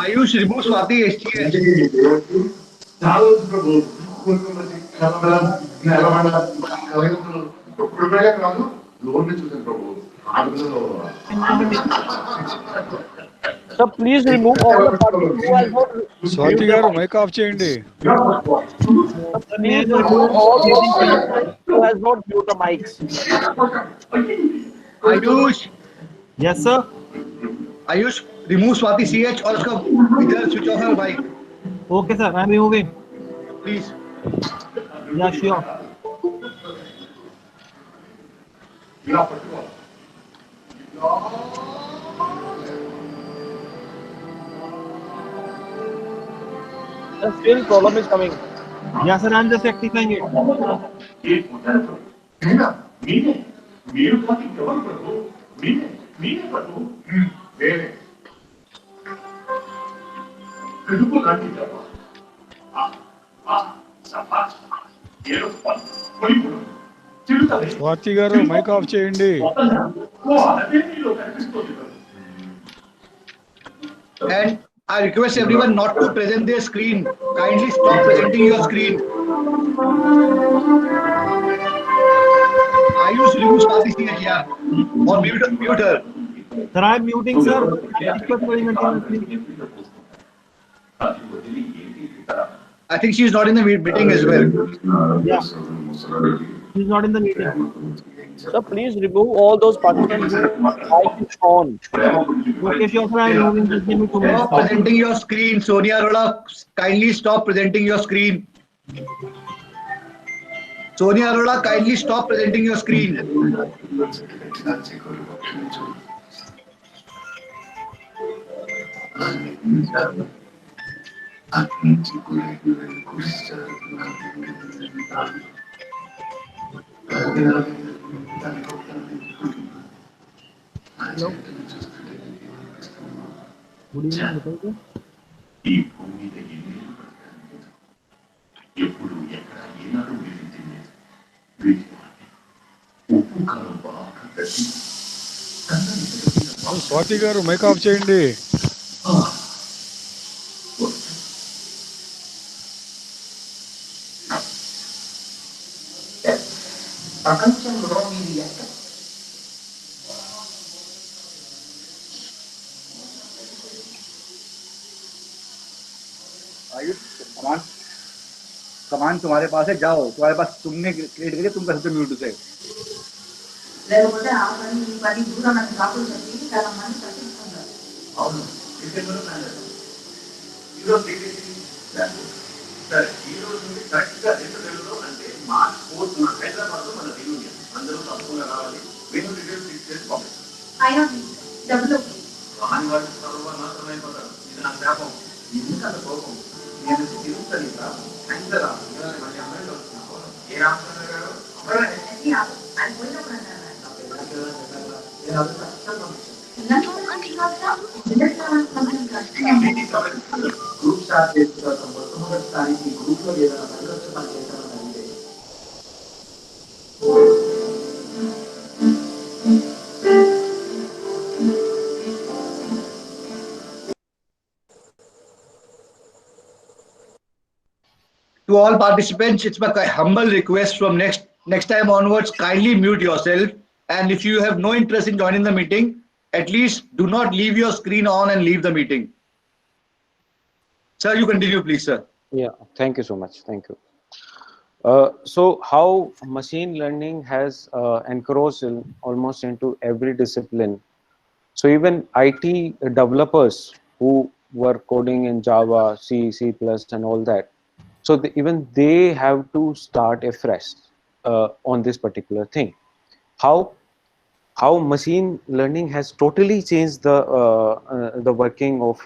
Ayush, remove Swati HTS. Sir, please remove all the participants who has not. Swathi గారు mic off చేయండి. Please remove all those participants who has not mute the mics. Ayush. Yes, sir. Ayush, remove Swati CH और उसका इधर switch off है भाई. Okay, sir. I'm removing. Please. Yeah, sure. Still problem is coming. Yeah, sir. I'm just rectifying it. Swathi గారు mic off చేయండి. And I request everyone not to present their screen. Kindly stop presenting your screen. Ayush, remove Swati CH here. Or mute her. Sir, I'm muting, sir. I think she is not in the meeting as well. Yeah. She's not in the meeting. Sir, please remove all those participants who mic is on. Okay, sure, sir. I'm moving. Just give me 2 minutes. Stop presenting your screen. Sonia Arora, kindly stop presenting your screen. Sonia Arora, kindly stop presenting your screen. Hello. Good evening. बताइए. స్వాతి గారు mic off చేయండి. कमान तुम्हारे पास है, जाओ. तुम्हारे पास तुमने create करिए, तुम कर सकते म्यूट से. నేను తిరుగుతా అంత మళ్ళీ అమ్మాయిలు వస్తున్నావు ఏ రామచంద్ర గారు ఆయన పోయినప్పుడు గ్రూప్ స్టార్ట్ చేసిన తర్వాత మొట్టమొదటిసారి ఈ గ్రూప్ లో ఏదైనా పని వచ్చి మనం చేసామని అంటే To all participants, it's my humble request from next time onwards, kindly mute yourself. And if you have no interest in joining the meeting, at least do not leave your screen on and leave the meeting. Sir, you continue, please, sir. Yeah, thank you so much. Thank you. So how machine learning has encroached almost into every discipline. So even IT developers who were coding in Java, C, C++ and all that, so even they have to start afresh on this particular thing. How machine learning has totally changed the working of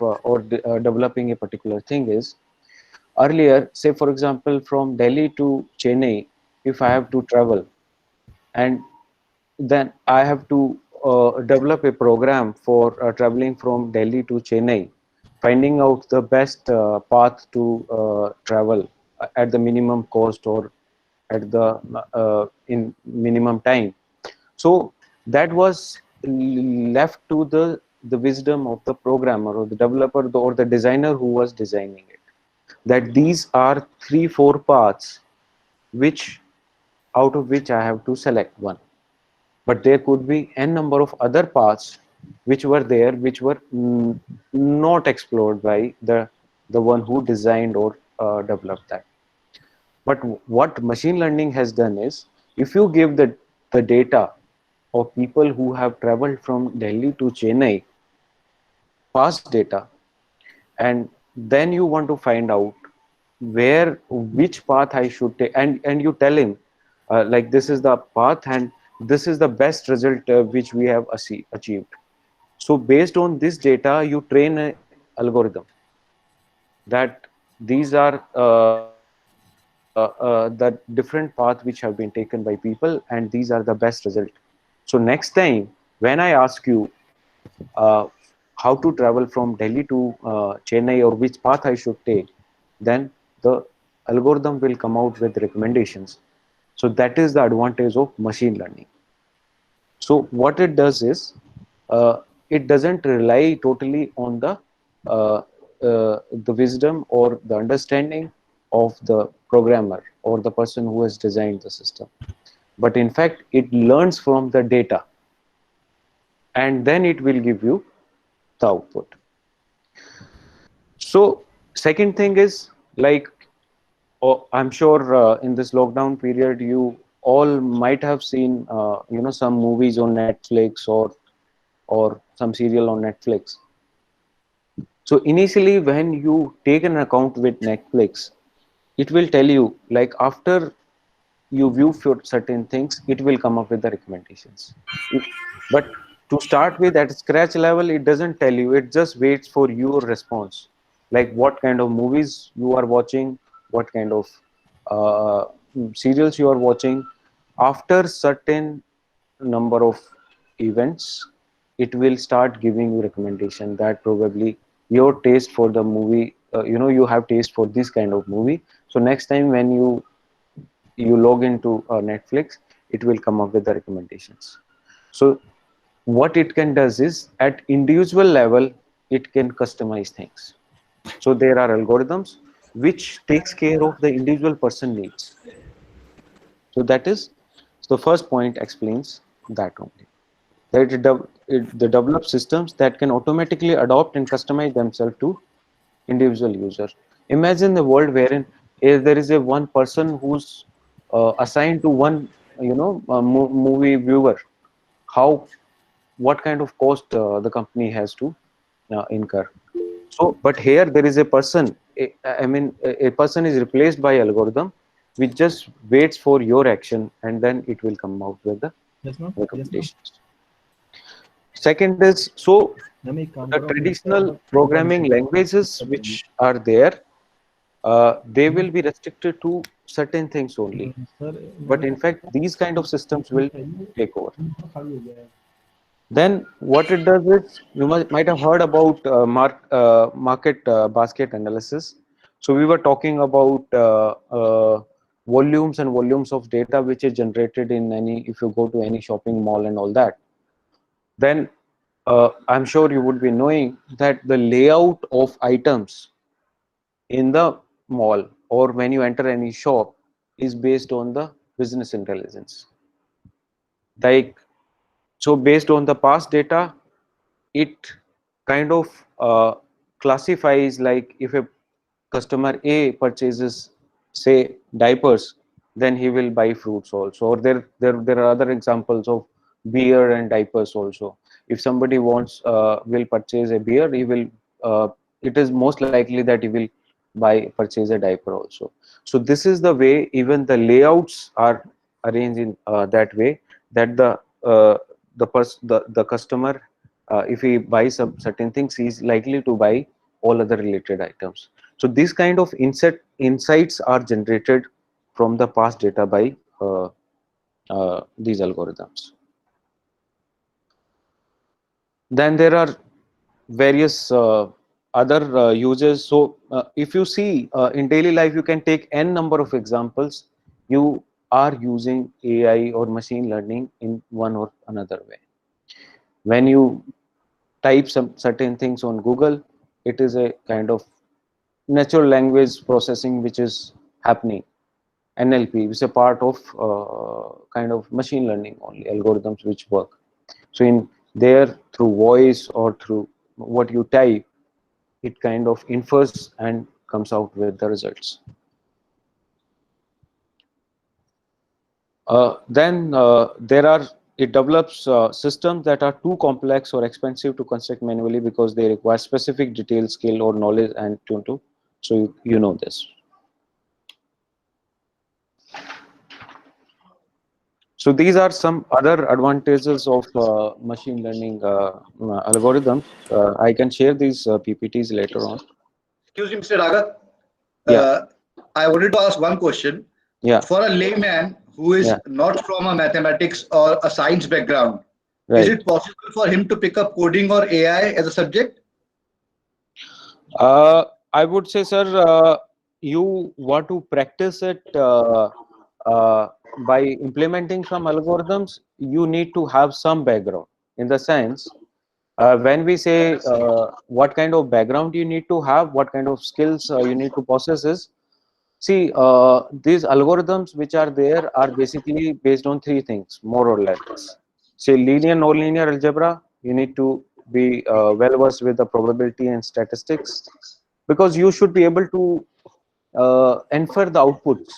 developing a particular thing is, earlier, say for example, from Delhi to Chennai, if I have to travel, and then I have to develop a program for traveling from Delhi to Chennai, finding out the best path to travel at the minimum cost or at the in minimum time. So that was left to the wisdom of the programmer or the developer or the designer who was designing it, that these are 3-4 paths which out of which I have to select one. But there could be n number of other paths which were there, which were not explored by the one who designed or developed that. But what machine learning has done is, if you give the data of people who have traveled from Delhi to Chennai, past data, and then you want to find out which path I should take, and you tell him like this is the path and this is the best result which we have achieved. So based on this data, you train an algorithm that these are the different paths which have been taken by people, and these are the best result. So next time when I ask you how to travel from Delhi to Chennai or which path I should take, then the algorithm will come out with recommendations. So that is the advantage of machine learning. So what it does is, it doesn't rely totally on the wisdom or the understanding of the programmer or the person who has designed the system, but in fact it learns from the data, and then it will give you the output. So second thing is, like, I'm sure in this lockdown period you all might have seen some movies on Netflix or some serial on Netflix. So initially when you take an account with Netflix, it will tell you, like, after you view for certain things, it will come up with the recommendations. But to start with, at scratch level, it doesn't tell you, it just waits for your response, like what kind of movies you are watching, what kind of serials you are watching. After certain number of events, it will start giving you recommendation that probably your taste for the movie, you have taste for this kind of movie. So next time when you log into Netflix, it will come up with the recommendations. So what it can does is, at individual level, it can customize things. So there are algorithms which takes care of the individual person needs. So that is, the first point explains that only. That it develops systems that can automatically adopt and customize themselves to individual user. Imagine the world wherein there is a one person who's assigned to one movie viewer. What kind of cost the company has to incur. So but here there is a person, a person is replaced by algorithm which just waits for your action, and then it will come out with the recommendations. Second is, so the traditional programming languages which are there, they will be restricted to certain things only. But in fact, these kind of systems will take over. Then what it does is, you might have heard about market basket analysis. So we were talking about volumes and volumes of data which is generated in any, if you go to any shopping mall and all that. Then I'm sure you would be knowing that the layout of items in the mall or when you enter any shop is based on the business intelligence. Like, so based on the past data, it kind of classifies, like if a customer A purchases, say, diapers, then he will buy fruits also. Or there are other examples of beer and diapers also. If somebody wants will purchase a beer, he will it is most likely that he will purchase a diaper also. So this is the way even the layouts are arranged in that way, that the customer, if he buys some certain things, he is likely to buy all other related items. So these kind of insights are generated from the past data by these algorithms. Then there are various other uses. So if you see in daily life, you can take n number of examples. You are using AI or machine learning in one or another way. When you type some certain things on Google, it is a kind of natural language processing which is happening. NLP is a part of kind of machine learning only, algorithms which work. So in there, through voice or through what you type, it kind of infers and comes out with the results. Then it develops systems that are too complex or expensive to construct manually because they require specific detail, skill, or knowledge and to. So you know this. So these are some other advantages of machine learning algorithms. I can share these PPTs later on. Excuse me, Mr. Raghav. I wanted to ask one question. Yeah. For a layman who is not from a mathematics or a science background, is it possible for him to pick up coding or AI as a subject? I would say, sir, you want to practice it by implementing some algorithms. You need to have some background, in the sense when we say what kind of background you need to have, what kind of skills you need to possess is, see, these algorithms which are there are basically based on three things, more or less. Say linear, nonlinear algebra, you need to be well versed with the probability and statistics, because you should be able to infer the outputs.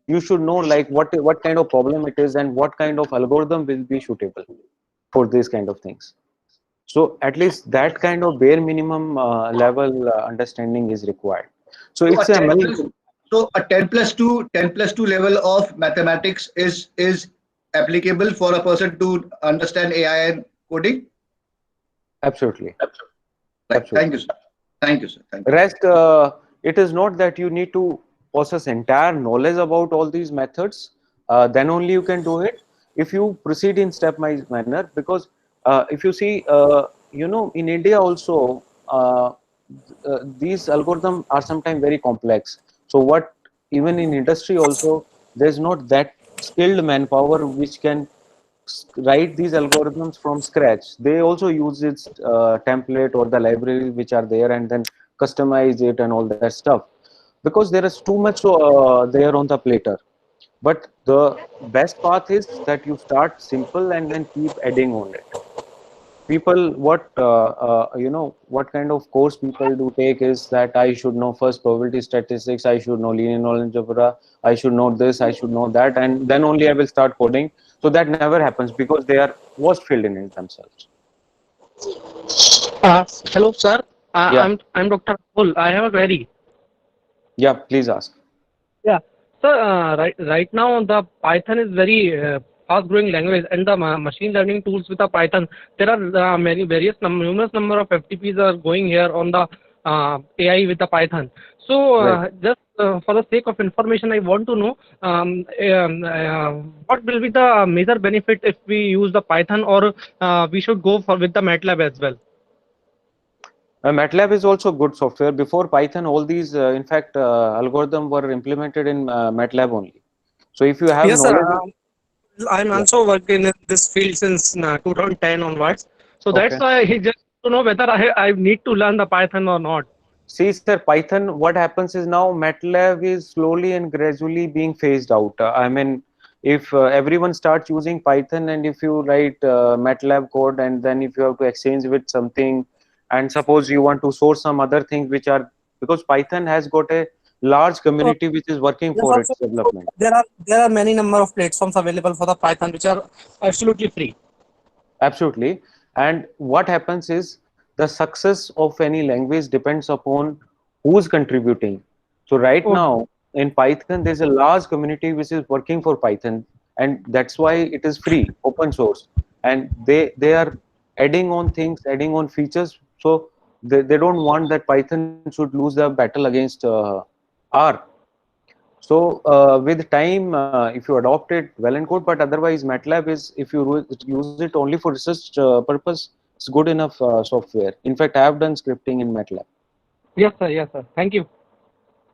You should know like what kind of problem it is and what kind of algorithm will be suitable for these kind of things. So at least that kind of bare minimum level understanding is required. So it's so a 10 plus 2 level of mathematics is applicable for a person to understand AI and coding? Absolutely. Right. Thank you, sir. Thank you, sir. Thank you. Rest, it is not that you need to possess entire knowledge about all these methods. Then only you can do it. If you proceed in stepwise manner, because if you see, you know, in India also, these algorithms are sometimes very complex. So what, even in industry also, there's not that skilled manpower which can write these algorithms from scratch. They also use its template or the library which are there and then customize it and all that stuff, because there is too much there on the platter. But the best path is that you start simple and then keep adding on it. People, what you know, what kind of course people do take is that I should know first probability statistics, I should know linear algebra, I should know this, I should know that, and then only I will start coding. So that never happens, because they are most filled in it themselves. Hello, sir. Yeah. I'm Dr. Rahul. I have a query. Yeah, please ask. Yeah, sir. Right now the Python is very fast-growing language, and the machine learning tools with the Python, there are numerous number of FTPs are going here on the AI with the Python. So just for the sake of information, I want to know what will be the major benefit if we use the Python, or we should go for with the MATLAB as well. MATLAB is also good software. Before Python, all these, in fact, algorithms were implemented in MATLAB only. So if you have Yes, knowledge, sir. I'm also working in this field since 2010 onwards. So that's why he just to know whether I need to learn the Python or not. see, sir, Python, what happens is now MATLAB is slowly and gradually being phased out. I mean, if everyone starts using Python, and if you write MATLAB code, and then if you have to exchange with something, and suppose you want to source some other things which are, because Python has got a large community which is working for its development. There are many number of platforms available for the Python which are absolutely free. Absolutely. And what happens is the success of any language depends upon who's contributing. So right now in Python, there's a large community which is working for Python, and that's why it is free, open source. And they are adding on things, adding on features. So they don't want that Python should lose the battle against R. So with time, if you adopt it, well and good, but otherwise MATLAB is, if you use it only for research purpose, it's good enough software. In fact, I have done scripting in MATLAB. Yes, sir. Yes, sir. Thank you.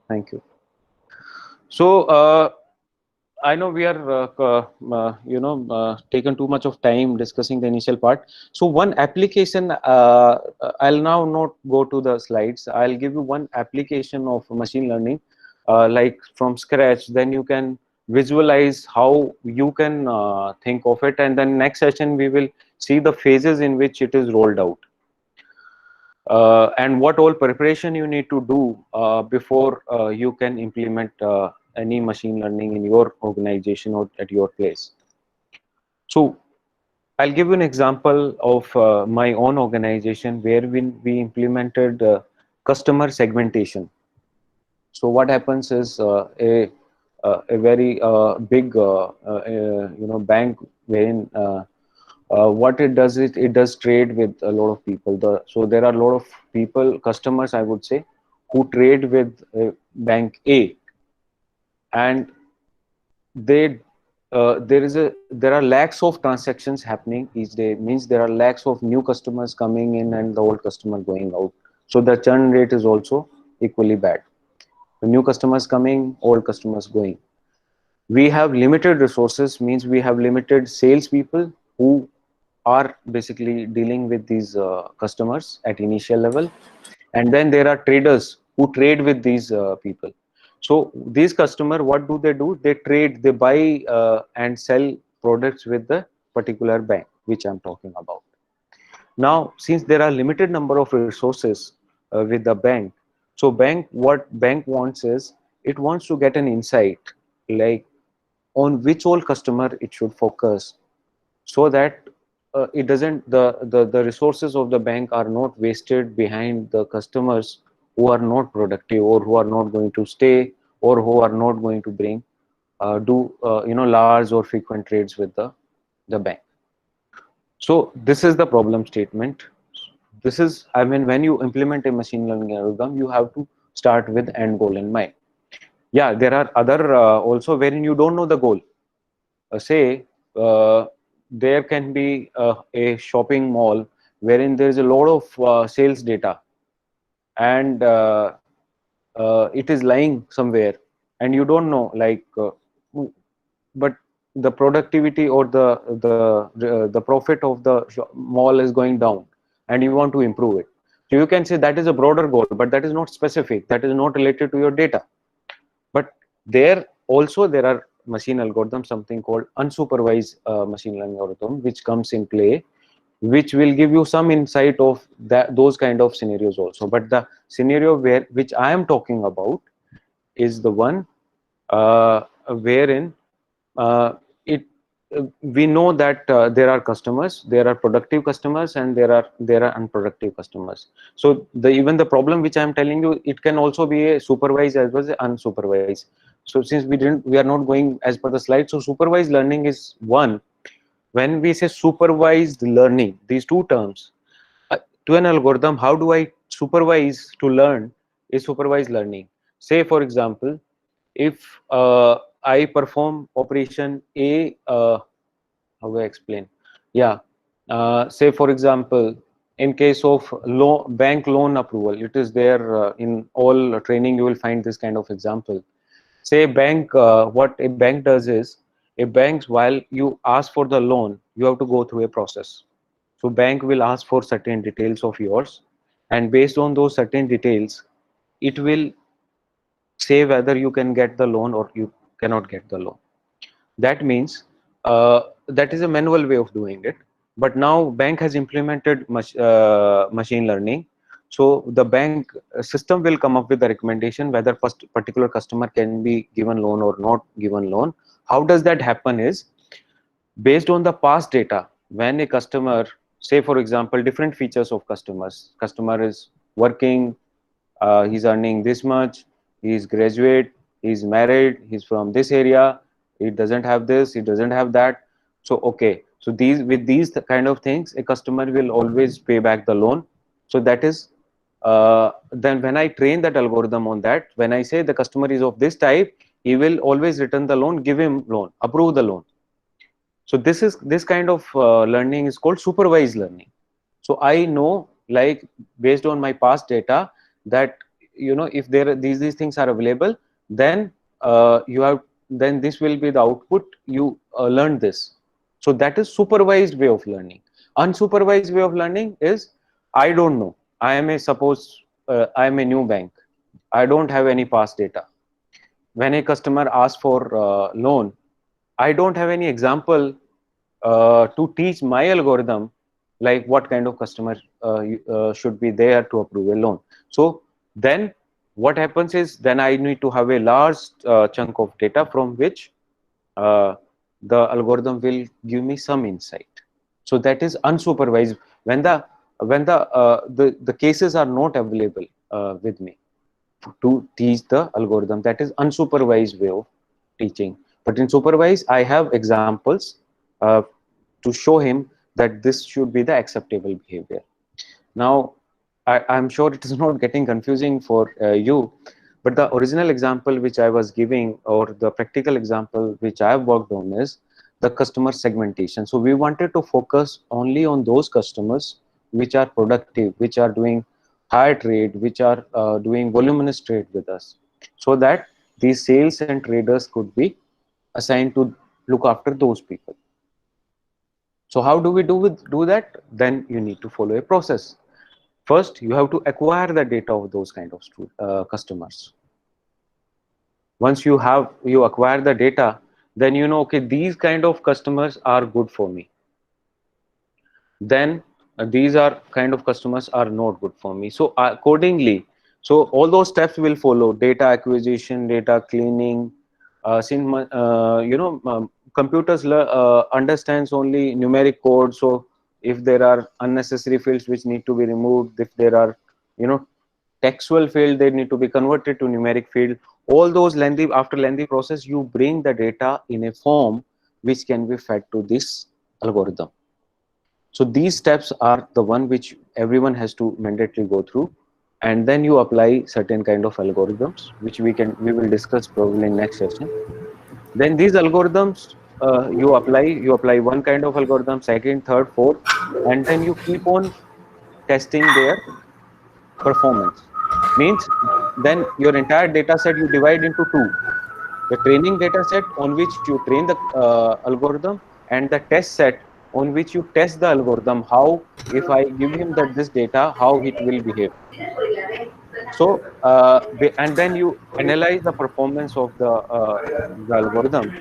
Thank you. So I know we are, taken too much of time discussing the initial part. So one application, I'll now not go to the slides. I'll give you one application of machine learning. Like from scratch, then you can visualize how you can think of it, and then next session we will see the phases in which it is rolled out, and what all preparation you need to do before you can implement any machine learning in your organization or at your place. So I'll give you an example of my own organization where we implemented customer segmentation. So what happens is a very big bank wherein what it does is it does trade with a lot of people. So there are a lot of people, customers I would say, who trade with bank A, and there are lakhs of transactions happening each day. Means there are lakhs of new customers coming in and the old customer going out. So the churn rate is also equally bad. The new customers coming, old customers going. We have limited resources, means we have limited salespeople who are basically dealing with these customers at initial level, and then there are traders who trade with these people. So these customers, what do? They trade, they buy and sell products with the particular bank which I'm talking about. Now, since there are limited number of resources with the bank, so what bank wants is, it wants to get an insight like on which all customer it should focus, so that it doesn't, the resources of the bank are not wasted behind the customers who are not productive, or who are not going to stay, or who are not going to bring large or frequent trades with the bank. So this is the problem statement. This is, I mean, when you implement a machine learning algorithm, you have to start with end goal in mind. Yeah, there are other also wherein you don't know the goal. Say there can be a shopping mall wherein there is a lot of sales data, and it is lying somewhere, and you don't know, like, but the productivity or the profit of the mall is going down, and you want to improve it. So you can say that is a broader goal, but that is not specific, that is not related to your data. But there also there are machine algorithms, something called unsupervised machine learning algorithm, which comes in play, which will give you some insight of those kind of scenarios also. But the scenario which I am talking about is the one wherein we know that there are customers, there are productive customers, and there are unproductive customers. So even the problem which I am telling you, it can also be a supervised as well as unsupervised. So since we are not going as per the slide, so supervised learning is one. When we say supervised learning, these two terms, to an algorithm, how do I supervise to learn is supervised learning. Say for example, if I perform operation A, how do I explain? Yeah, say for example, in case of bank loan approval, it is there in all training. You will find this kind of example. Say bank, what a bank does is, a bank, while you ask for the loan, you have to go through a process. So bank will ask for certain details of yours, and based on those certain details, it will say whether you can get the loan or you cannot get the loan. That means that is a manual way of doing it. But now bank has implemented machine learning. So the bank system will come up with the recommendation whether first particular customer can be given loan or not given loan. How does that happen is, based on the past data, when a customer, say for example, different features of customer is working, he's earning this much, he's graduate, he's married, he's from this area, he doesn't have this, he doesn't have that. So okay, so these kind of things, a customer will always pay back the loan. So that is then when I train that algorithm on that, when I say the customer is of this type, he will always return the loan, give him loan, approve the loan. So this kind of learning is called supervised learning. So I know, like based on my past data, that if there are these things are available, then then this will be the output. You learn this. So that is supervised way of learning. Unsupervised way of learning is, I don't know. I am a new bank. I don't have any past data. When a customer asks for loan, I don't have any example to teach my algorithm like what kind of customer should be there to approve a loan. So then what happens is, then I need to have a large chunk of data from which the algorithm will give me some insight. So that is unsupervised when the cases are not available with me to teach the algorithm. That is unsupervised way of teaching. But in supervised, I have examples to show him that this should be the acceptable behavior. Now, I'm sure it is not getting confusing for you, but the original example which I was giving, or the practical example which I have worked on, is the customer segmentation. So we wanted to focus only on those customers which are productive, which are doing higher trade, which are doing voluminous trade with us, so that these sales and traders could be assigned to look after those people. So how do we do that? Then you need to follow a process. First, you have to acquire the data of those kind of customers. Once you acquire the data, then you know, okay, these kind of customers are good for me. Then these are kind of customers are not good for me. So accordingly, so all those steps will follow: data acquisition, data cleaning. Computers understands only numeric code. So if there are unnecessary fields which need to be removed, if there are textual field, they need to be converted to numeric field. All those after lengthy process, you bring the data in a form which can be fed to this algorithm. So these steps are the one which everyone has to mandatorily go through, and then you apply certain kind of algorithms, which we will discuss probably in next session. Then these algorithms you apply one kind of algorithm, second, third, fourth, and then you keep on testing their performance. Means then your entire data set you divide into two: the training data set on which you train the algorithm, and the test set on which you test the algorithm, how, if I give him this data, how it will behave. So and then you analyze the performance of the algorithm.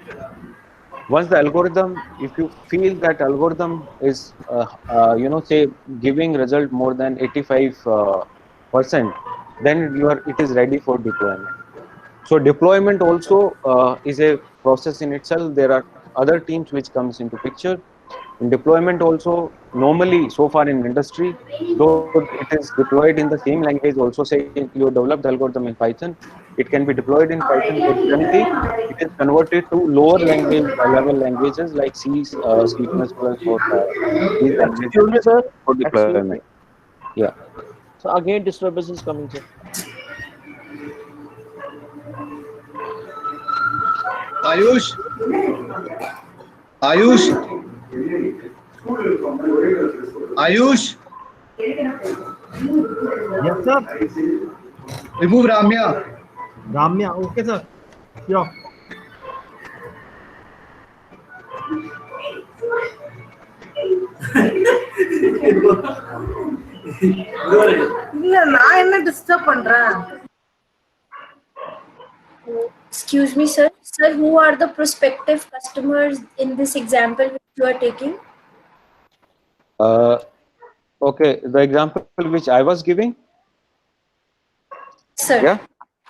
Once the algorithm, if you feel that algorithm is say giving result more than 85%, then it is ready for deployment. So deployment also is a process in itself. There are other teams which comes into picture. In deployment also, normally so far in industry, though it is deployed in the same language, also say you develop the algorithm in Python, it can be deployed in Python, but generally it is converted to lower level languages like C, C++, or these languages for deployment. Yeah. So again, disturbance is coming, sir. Ayush, Ayush, Ayush, Yes, sir. remove Ramya. Ramya. Okay, sir. Yeah. இல்ல நான் என்ன disturb பண்றேன்? Excuse me, sir. Sir, who are the prospective customers in this example which you are taking? Okay, the example which I was giving. Sir. Yeah.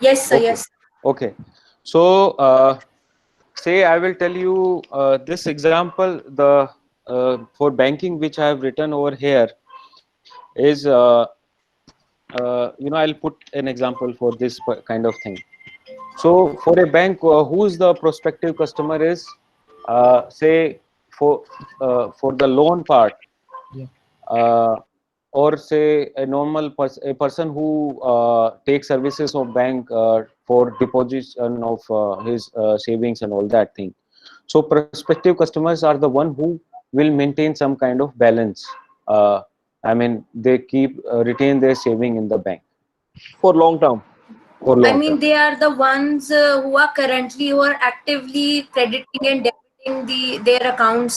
Yes, sir. Okay. Yes. Okay. So say I will tell you this example. The for banking which I have written over here is I'll put an example for this kind of thing. So for a bank, who's the prospective customer is, say for the loan part, or say a normal a person who takes services of bank for deposition of his savings and all that thing. So prospective customers are the one who will maintain some kind of balance. I mean, they keep retain their saving in the bank for long term. For long I mean, term. they are the ones who are currently or actively crediting and debiting their accounts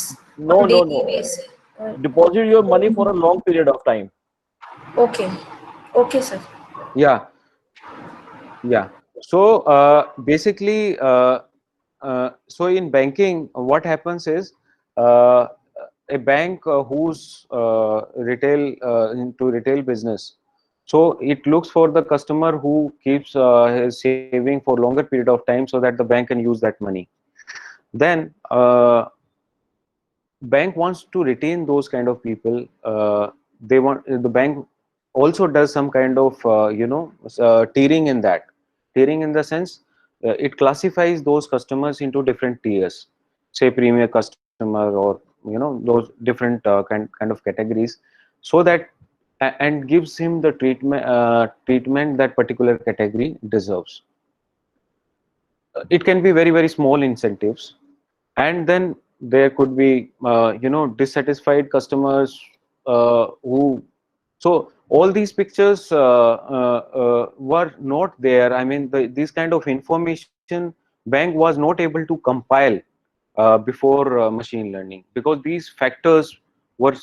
No, on no, daily no. basis. Deposit your money for a long period of time. Okay. Okay, sir. Yeah. So basically, so in banking, what happens is a bank who's retail into retail business. So it looks for the customer who keeps his saving for longer period of time so that the bank can use that money. Then bank wants to retain those kind of people. They want the bank also does some kind of tiering in that. Tiering in the sense it classifies those customers into different tiers, say premier customer or those different kind of categories, so that and gives him the treatment that particular category deserves. It can be very, very small incentives, and then there could be dissatisfied customers who. So all these pictures were not there. I mean, these kind of information bank was not able to compile before machine learning, because these factors were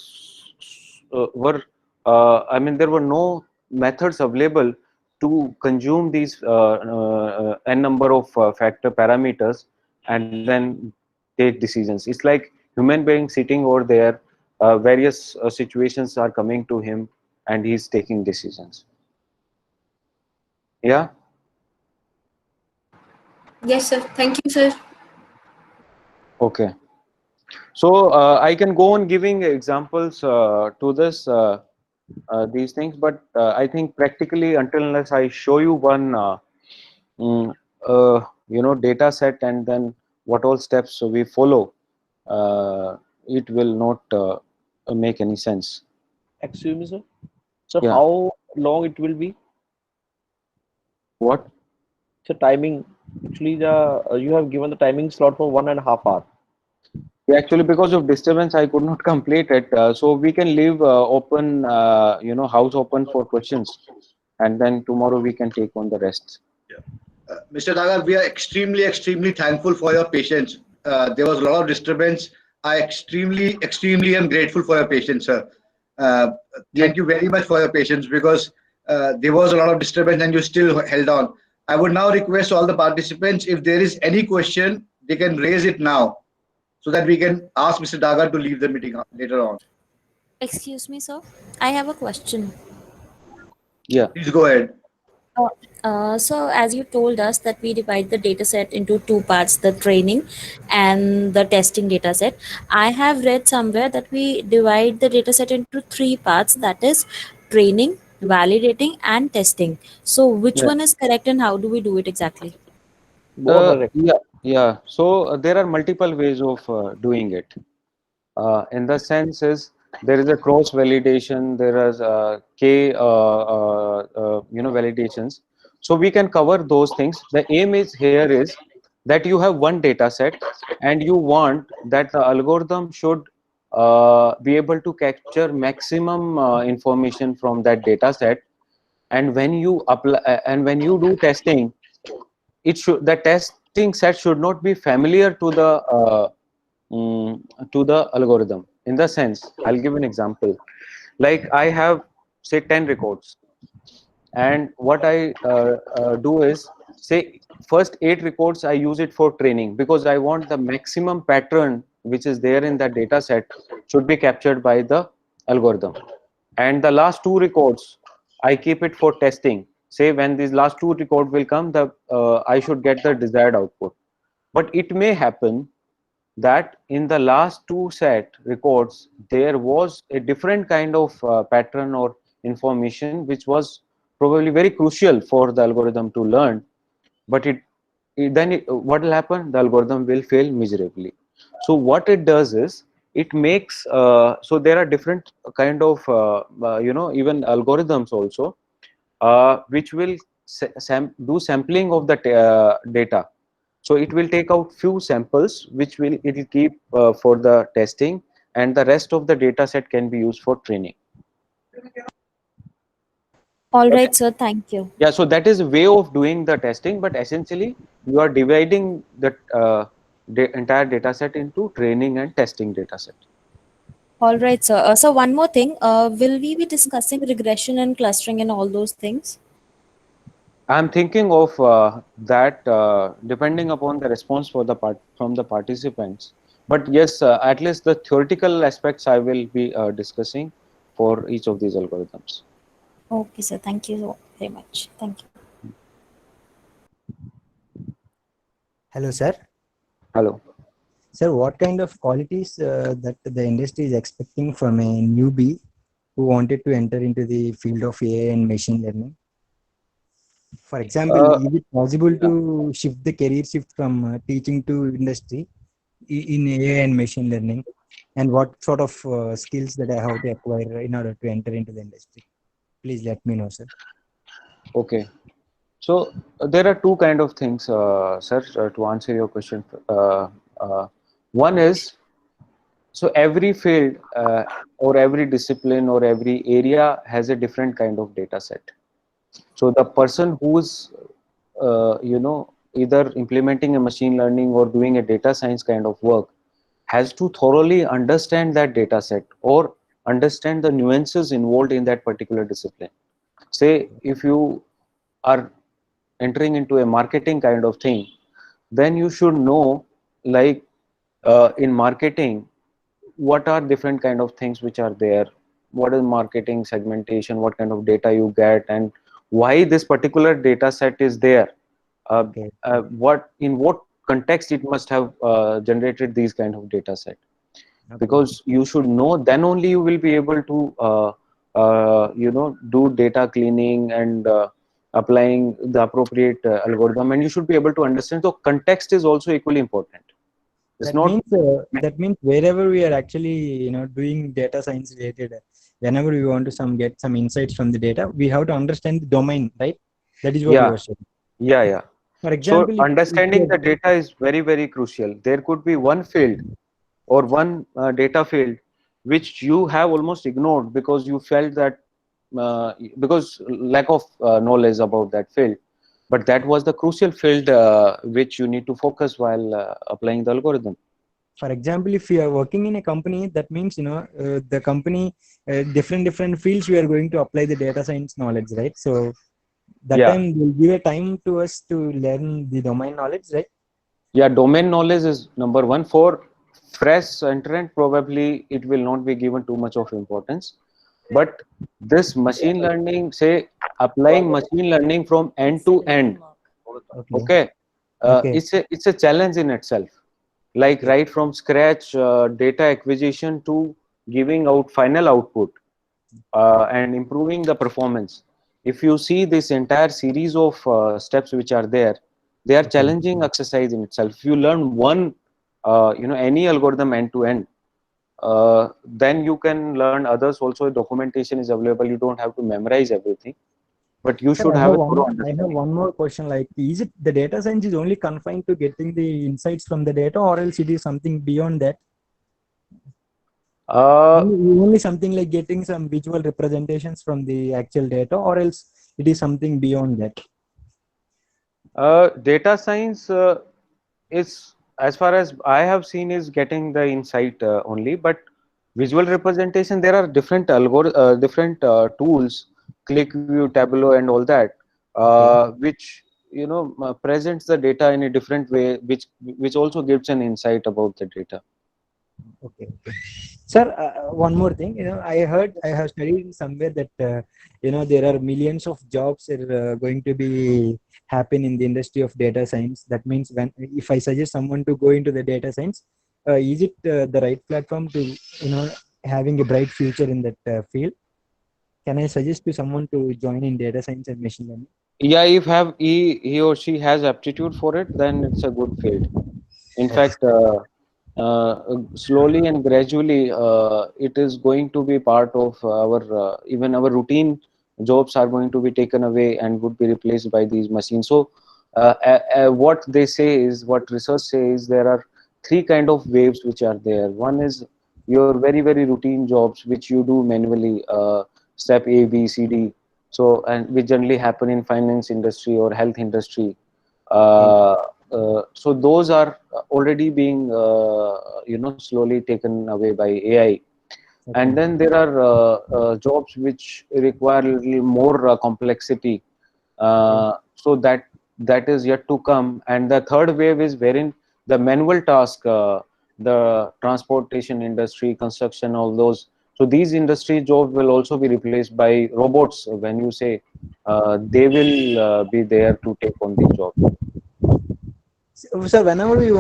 I mean, there were no methods available to consume these n number of factor parameters and then take decisions. It's like human being sitting over there, various situations are coming to him and he's taking decisions. Yeah. Yes, sir. Thank you, sir. Okay. So I can go on giving examples to this these things, but I think practically, until unless I show you one data set and then what all steps we follow, it will not make any sense. Excuse me, sir. So Yeah. how long it will be? What? So timing. Actually, you have given the timing slot for 1.5 hours. Actually, because of disturbance, I could not complete it. So we can leave open, house open for questions, and then tomorrow we can take on the rest. Mr. Dagar, we are extremely, extremely thankful for your patience. There was a lot of disturbance. I extremely am grateful for your patience, sir. Thank you very much for your patience, because there was a lot of disturbance and you still held on. I would now request all the participants, if there is any question, they can raise it now, so that we can ask Mr. Dagar to leave the meeting later on. Excuse me, sir. I have a question. Yeah. Please go ahead. So as you told us that we divide the data set into two parts, the training and the testing data set. I have read somewhere that we divide the data set into three parts, that is training, validating and testing. So which Yeah. one is correct and how do we do it exactly? Yeah. So there are multiple ways of doing it. In the sense is there is a cross validation, there is k validations. So we can cover those things. The aim is here is that you have one data set and you want that the algorithm should be able to capture maximum information from that data set. And when you apply and when you do testing, the testing set should not be familiar to the algorithm. In the sense, I'll give an example. Like I have say 10 records, and what I do is say first 8 records I use it for training, because I want the maximum pattern which is there in that data set should be captured by the algorithm. And the last 2 records I keep it for testing. Say when these last 2 records will come, I should get the desired output. But it may happen that in the last 2 set records there was a different kind of pattern or information which was probably very crucial for the algorithm to learn, but what will happen? The algorithm will fail miserably. So what it does is it makes so there are different kind of even algorithms also which will do sampling of the data. So it will take out few samples which it will keep for the testing, and the rest of the data set can be used for training. All right, sir. Thank you. Yeah, so that is a way of doing the testing, but essentially you are dividing the entire data set into training and testing data set. All right, sir. So one more thing. Will we be discussing regression and clustering and all those things? I'm thinking of that depending upon the response from the participants. But yes, at least the theoretical aspects I will be discussing for each of these algorithms. Okay, sir. Thank you very much. Thank you. Hello, sir. Hello. Sir, what kind of qualities that the industry is expecting from a newbie who wanted to enter into the field of AI and machine learning? For example, is it possible to shift the career shift from teaching to industry in AI and machine learning? And what sort of skills that I have to acquire in order to enter into the industry? Please let me know, sir. Okay. So there are 2 kind of things, sir, to answer your question. One is, so every field or every discipline or every area has a different kind of data set. So the person who's either implementing a machine learning or doing a data science kind of work has to thoroughly understand that data set or understand the nuances involved in that particular discipline. Say if you are entering into a marketing kind of thing, then you should know, like in marketing, what are different kind of things which are there, what is marketing segmentation, what kind of data you get, and why this particular data set is there, in what context it must have generated these kind of data set. Because you should know, then only you will be able to do data cleaning and applying the appropriate algorithm, and you should be able to understand. So context is also equally important. That means wherever we are actually doing data science related, whenever we want to get some insights from the data, we have to understand the domain, right? That is what you are saying. Yeah. For example, so understanding the data is very, very crucial. There could be one field or one data field which you have almost ignored because you felt that because lack of knowledge about that field, but that was the crucial field which you need to focus while applying the algorithm. For example, if you are working in a company, that means the company different fields we are going to apply the data science knowledge, right? So that time will give a time to us to learn the domain knowledge, right? Yeah, domain knowledge is number one. For fresh entrant, probably it will not be given too much of importance. But this machine learning, say applying machine learning from end to end, it's a challenge in itself. Like right from scratch, data acquisition to giving out final output and improving the performance. If you see this entire series of steps which are there, they are challenging exercise in itself. If you learn one, any algorithm end to end, then you can learn others also. Documentation is available. You don't have to memorize everything, but you Sir, should I have have a thorough I have understanding. one more question. Like, is it the data science is only confined to getting the insights from the data, or else it is something beyond that? Only something like getting some visual representations from the actual data, or else it is something beyond that? Data science is, as far as I have seen, is getting the insight only, but visual representation, there are different different tools, ClickView, Tableau, and all that, which presents the data in a different way, which also gives an insight about the data. Okay. Sir, one more thing. I have studied somewhere that there are millions of jobs are going to be happen in the industry of data science. That means if I suggest someone to go into the data science, is it the right platform to having a bright future in that field? Can I suggest to someone to join in data science and machine learning? Yeah, if he or she has aptitude for it, then it's a good field. In fact, slowly and gradually, it is going to be part of our even our routine jobs are going to be taken away and would be replaced by these machines. So, what they say is, what research says, there are three kind of waves which are there. One is your very routine jobs which you do manually, step A, B, C, D. So, and which generally happen in finance industry or health industry. So those are already being slowly taken away by AI, and then there are jobs which require a little more complexity. So that is yet to come, and the third wave is wherein the manual task, the transportation industry, construction, all those. So these industry jobs will also be replaced by robots. When you say they will be there to take on the job. So whenever we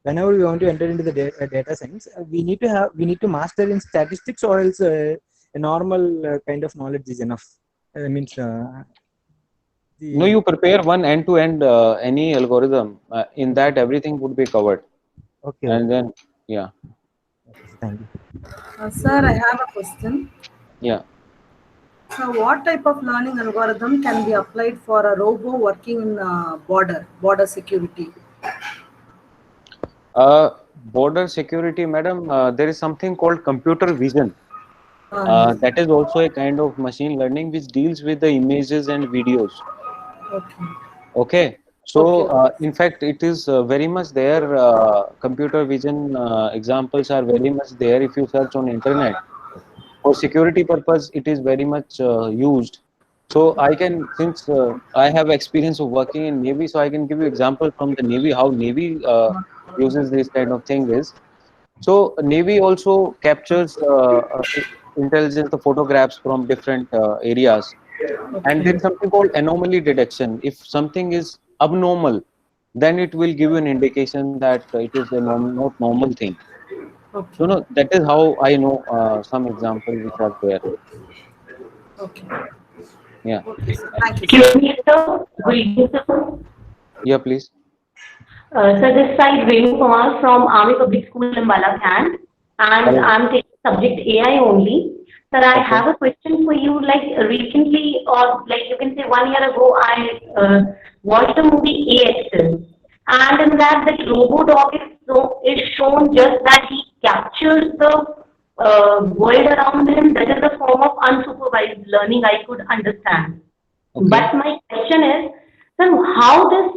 whenever we want to enter into the data science, we need to master in statistics, or else a normal kind of knowledge is enough. I mean, No, you prepare one end-to-end any algorithm. In that, everything would be covered. Okay. And then, yeah. Thank you. Sir, I have a question. Yeah. So, what type of learning algorithm can be applied for a robo working in border security? Border security, madam, there is something called computer vision. That is also a kind of machine learning which deals with the images and videos. Okay. Okay. So, in fact, it is very much there. Computer vision examples are very much there if you search on internet. For security purpose, it is very much used. So I can, since I have experience of working in Navy, so I can give you example from the Navy, how Navy uses this kind of thing is. So Navy also captures intelligence, the photographs from different areas. And there is something called anomaly detection. If something is abnormal, then it will give you an indication that it is a not normal thing. So no, that is how I know some examples which are there. Okay. Yeah. Thank you. Excuse me, sir. Good evening, sir. Yeah, please. Sir, this side Renu Kumar from Army Public School in Balakand, and Hello. I'm taking subject AI only. Sir, I have a question for you. Like recently, or like you can say 1 year ago, I watched the movie AXL, and in that the robo dog is shown just that he captures the world around him. That is a form of unsupervised learning. I could understand. But my question is, sir, how this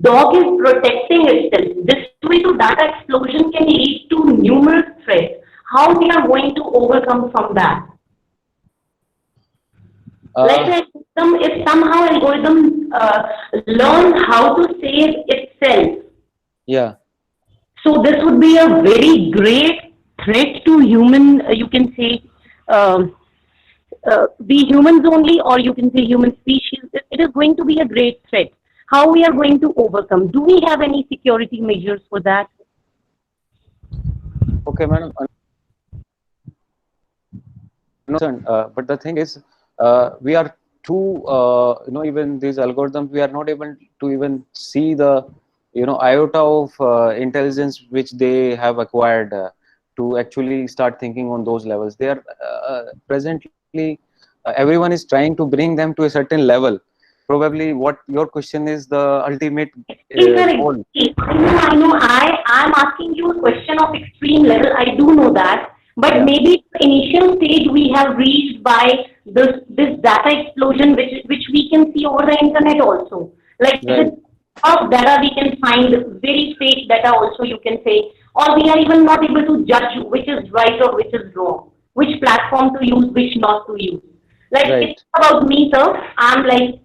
dog is protecting itself? This way to data explosion can lead to numerous threats. How we are going to overcome from that? Like if somehow algorithm learn how to save itself, Yeah. so this would be a very great threat to human. You can say. We humans only, or you can say human species, it is going to be a great threat. How we are going to overcome? Do we have any security measures for that? Okay, madam. But the thing is, we are too, even these algorithms, we are not able to even see the, iota of intelligence which they have acquired. to actually start thinking on those levels. They are presently everyone is trying to bring them to a certain level. Probably what your question is the ultimate goal. I know. I'm asking you a question of extreme level. I do know that, but maybe the initial stage we have reached by this data explosion, which we can see over the internet also. Like Right. of data we can find very fake data also, you can say, or we are even not able to judge which is right or which is wrong, which platform to use, which not to use. Like Right. it's not about me, sir. I'm like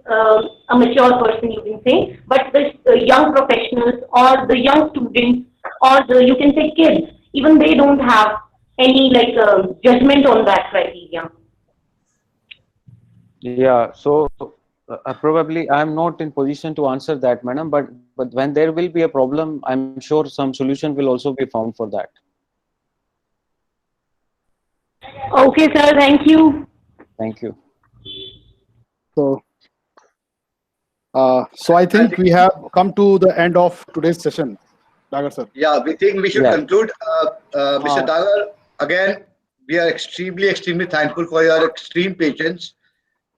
a mature person, you can say, but the young professionals or the young students or the, you can say, kids, even they don't have any like judgment on that criteria. Yeah, so probably I'm not in position to answer that, madam, but when there will be a problem, I'm sure some solution will also be found for that. Okay, sir. Thank you. Thank you. So, so I think we have come to the end of today's session. Dagar sir. Yeah, we think we should Yeah. conclude. Mr. Dagar, again, we are extremely thankful for your extreme patience,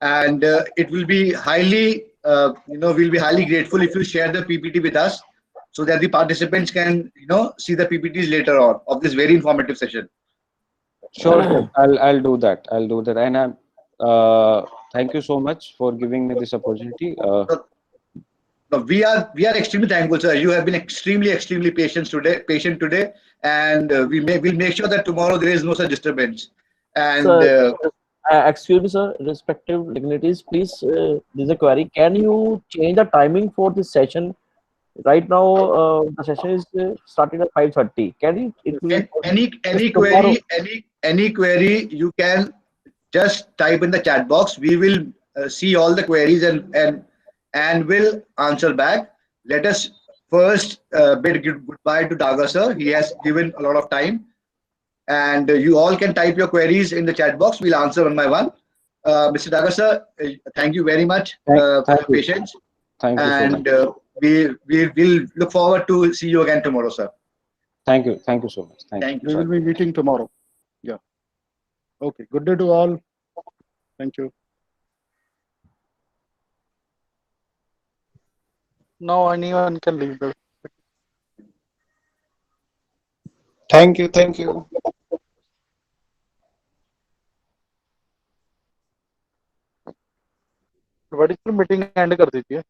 and it will be highly, we'll be highly grateful if you share the PPT with us, so that the participants can, see the PPTs later on of this very informative session. Sure, I'll do that. I'll do that, and thank you so much for giving me this opportunity. No, we are extremely thankful, sir. You have been extremely patient today, and we'll make sure that tomorrow there is no such disturbance. And Sir, excuse me, sir. Respective dignitaries, please. There's a query. Can you change the timing for this session? Right now, the session is starting at 5:30. Can you? It will any query you can just type in the chat box. We will see all the queries and will answer back. Let us first bid goodbye to Dagar sir. He has given a lot of time, and you all can type your queries in the chat box. We'll answer one by one. Mr. Dagar sir, thank you very much for your patience. Thank you so much. And we'll look forward to see you again tomorrow, sir. Thank you so much. Thank you, We sir. will be meeting tomorrow. Yeah. Okay. Good day to all. Thank you. Now anyone can leave the. Thank you. बड़ी meeting and कर दीजिए.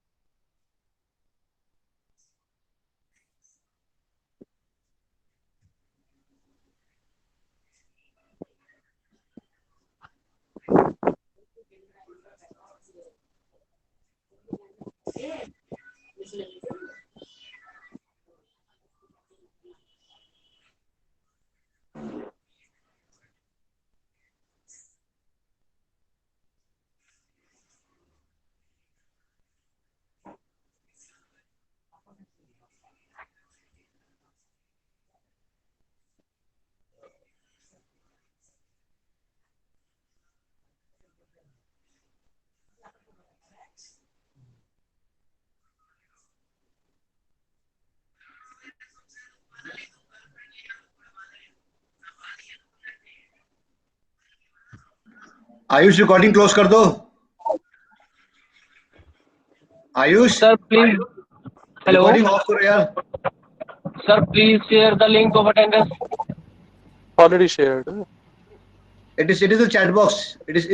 Ayush recording close कर दो. Ayush Sir, please. Hello. Recording of करो यार. Sir, please share the link of attendance. Already shared. It is a chat box. It is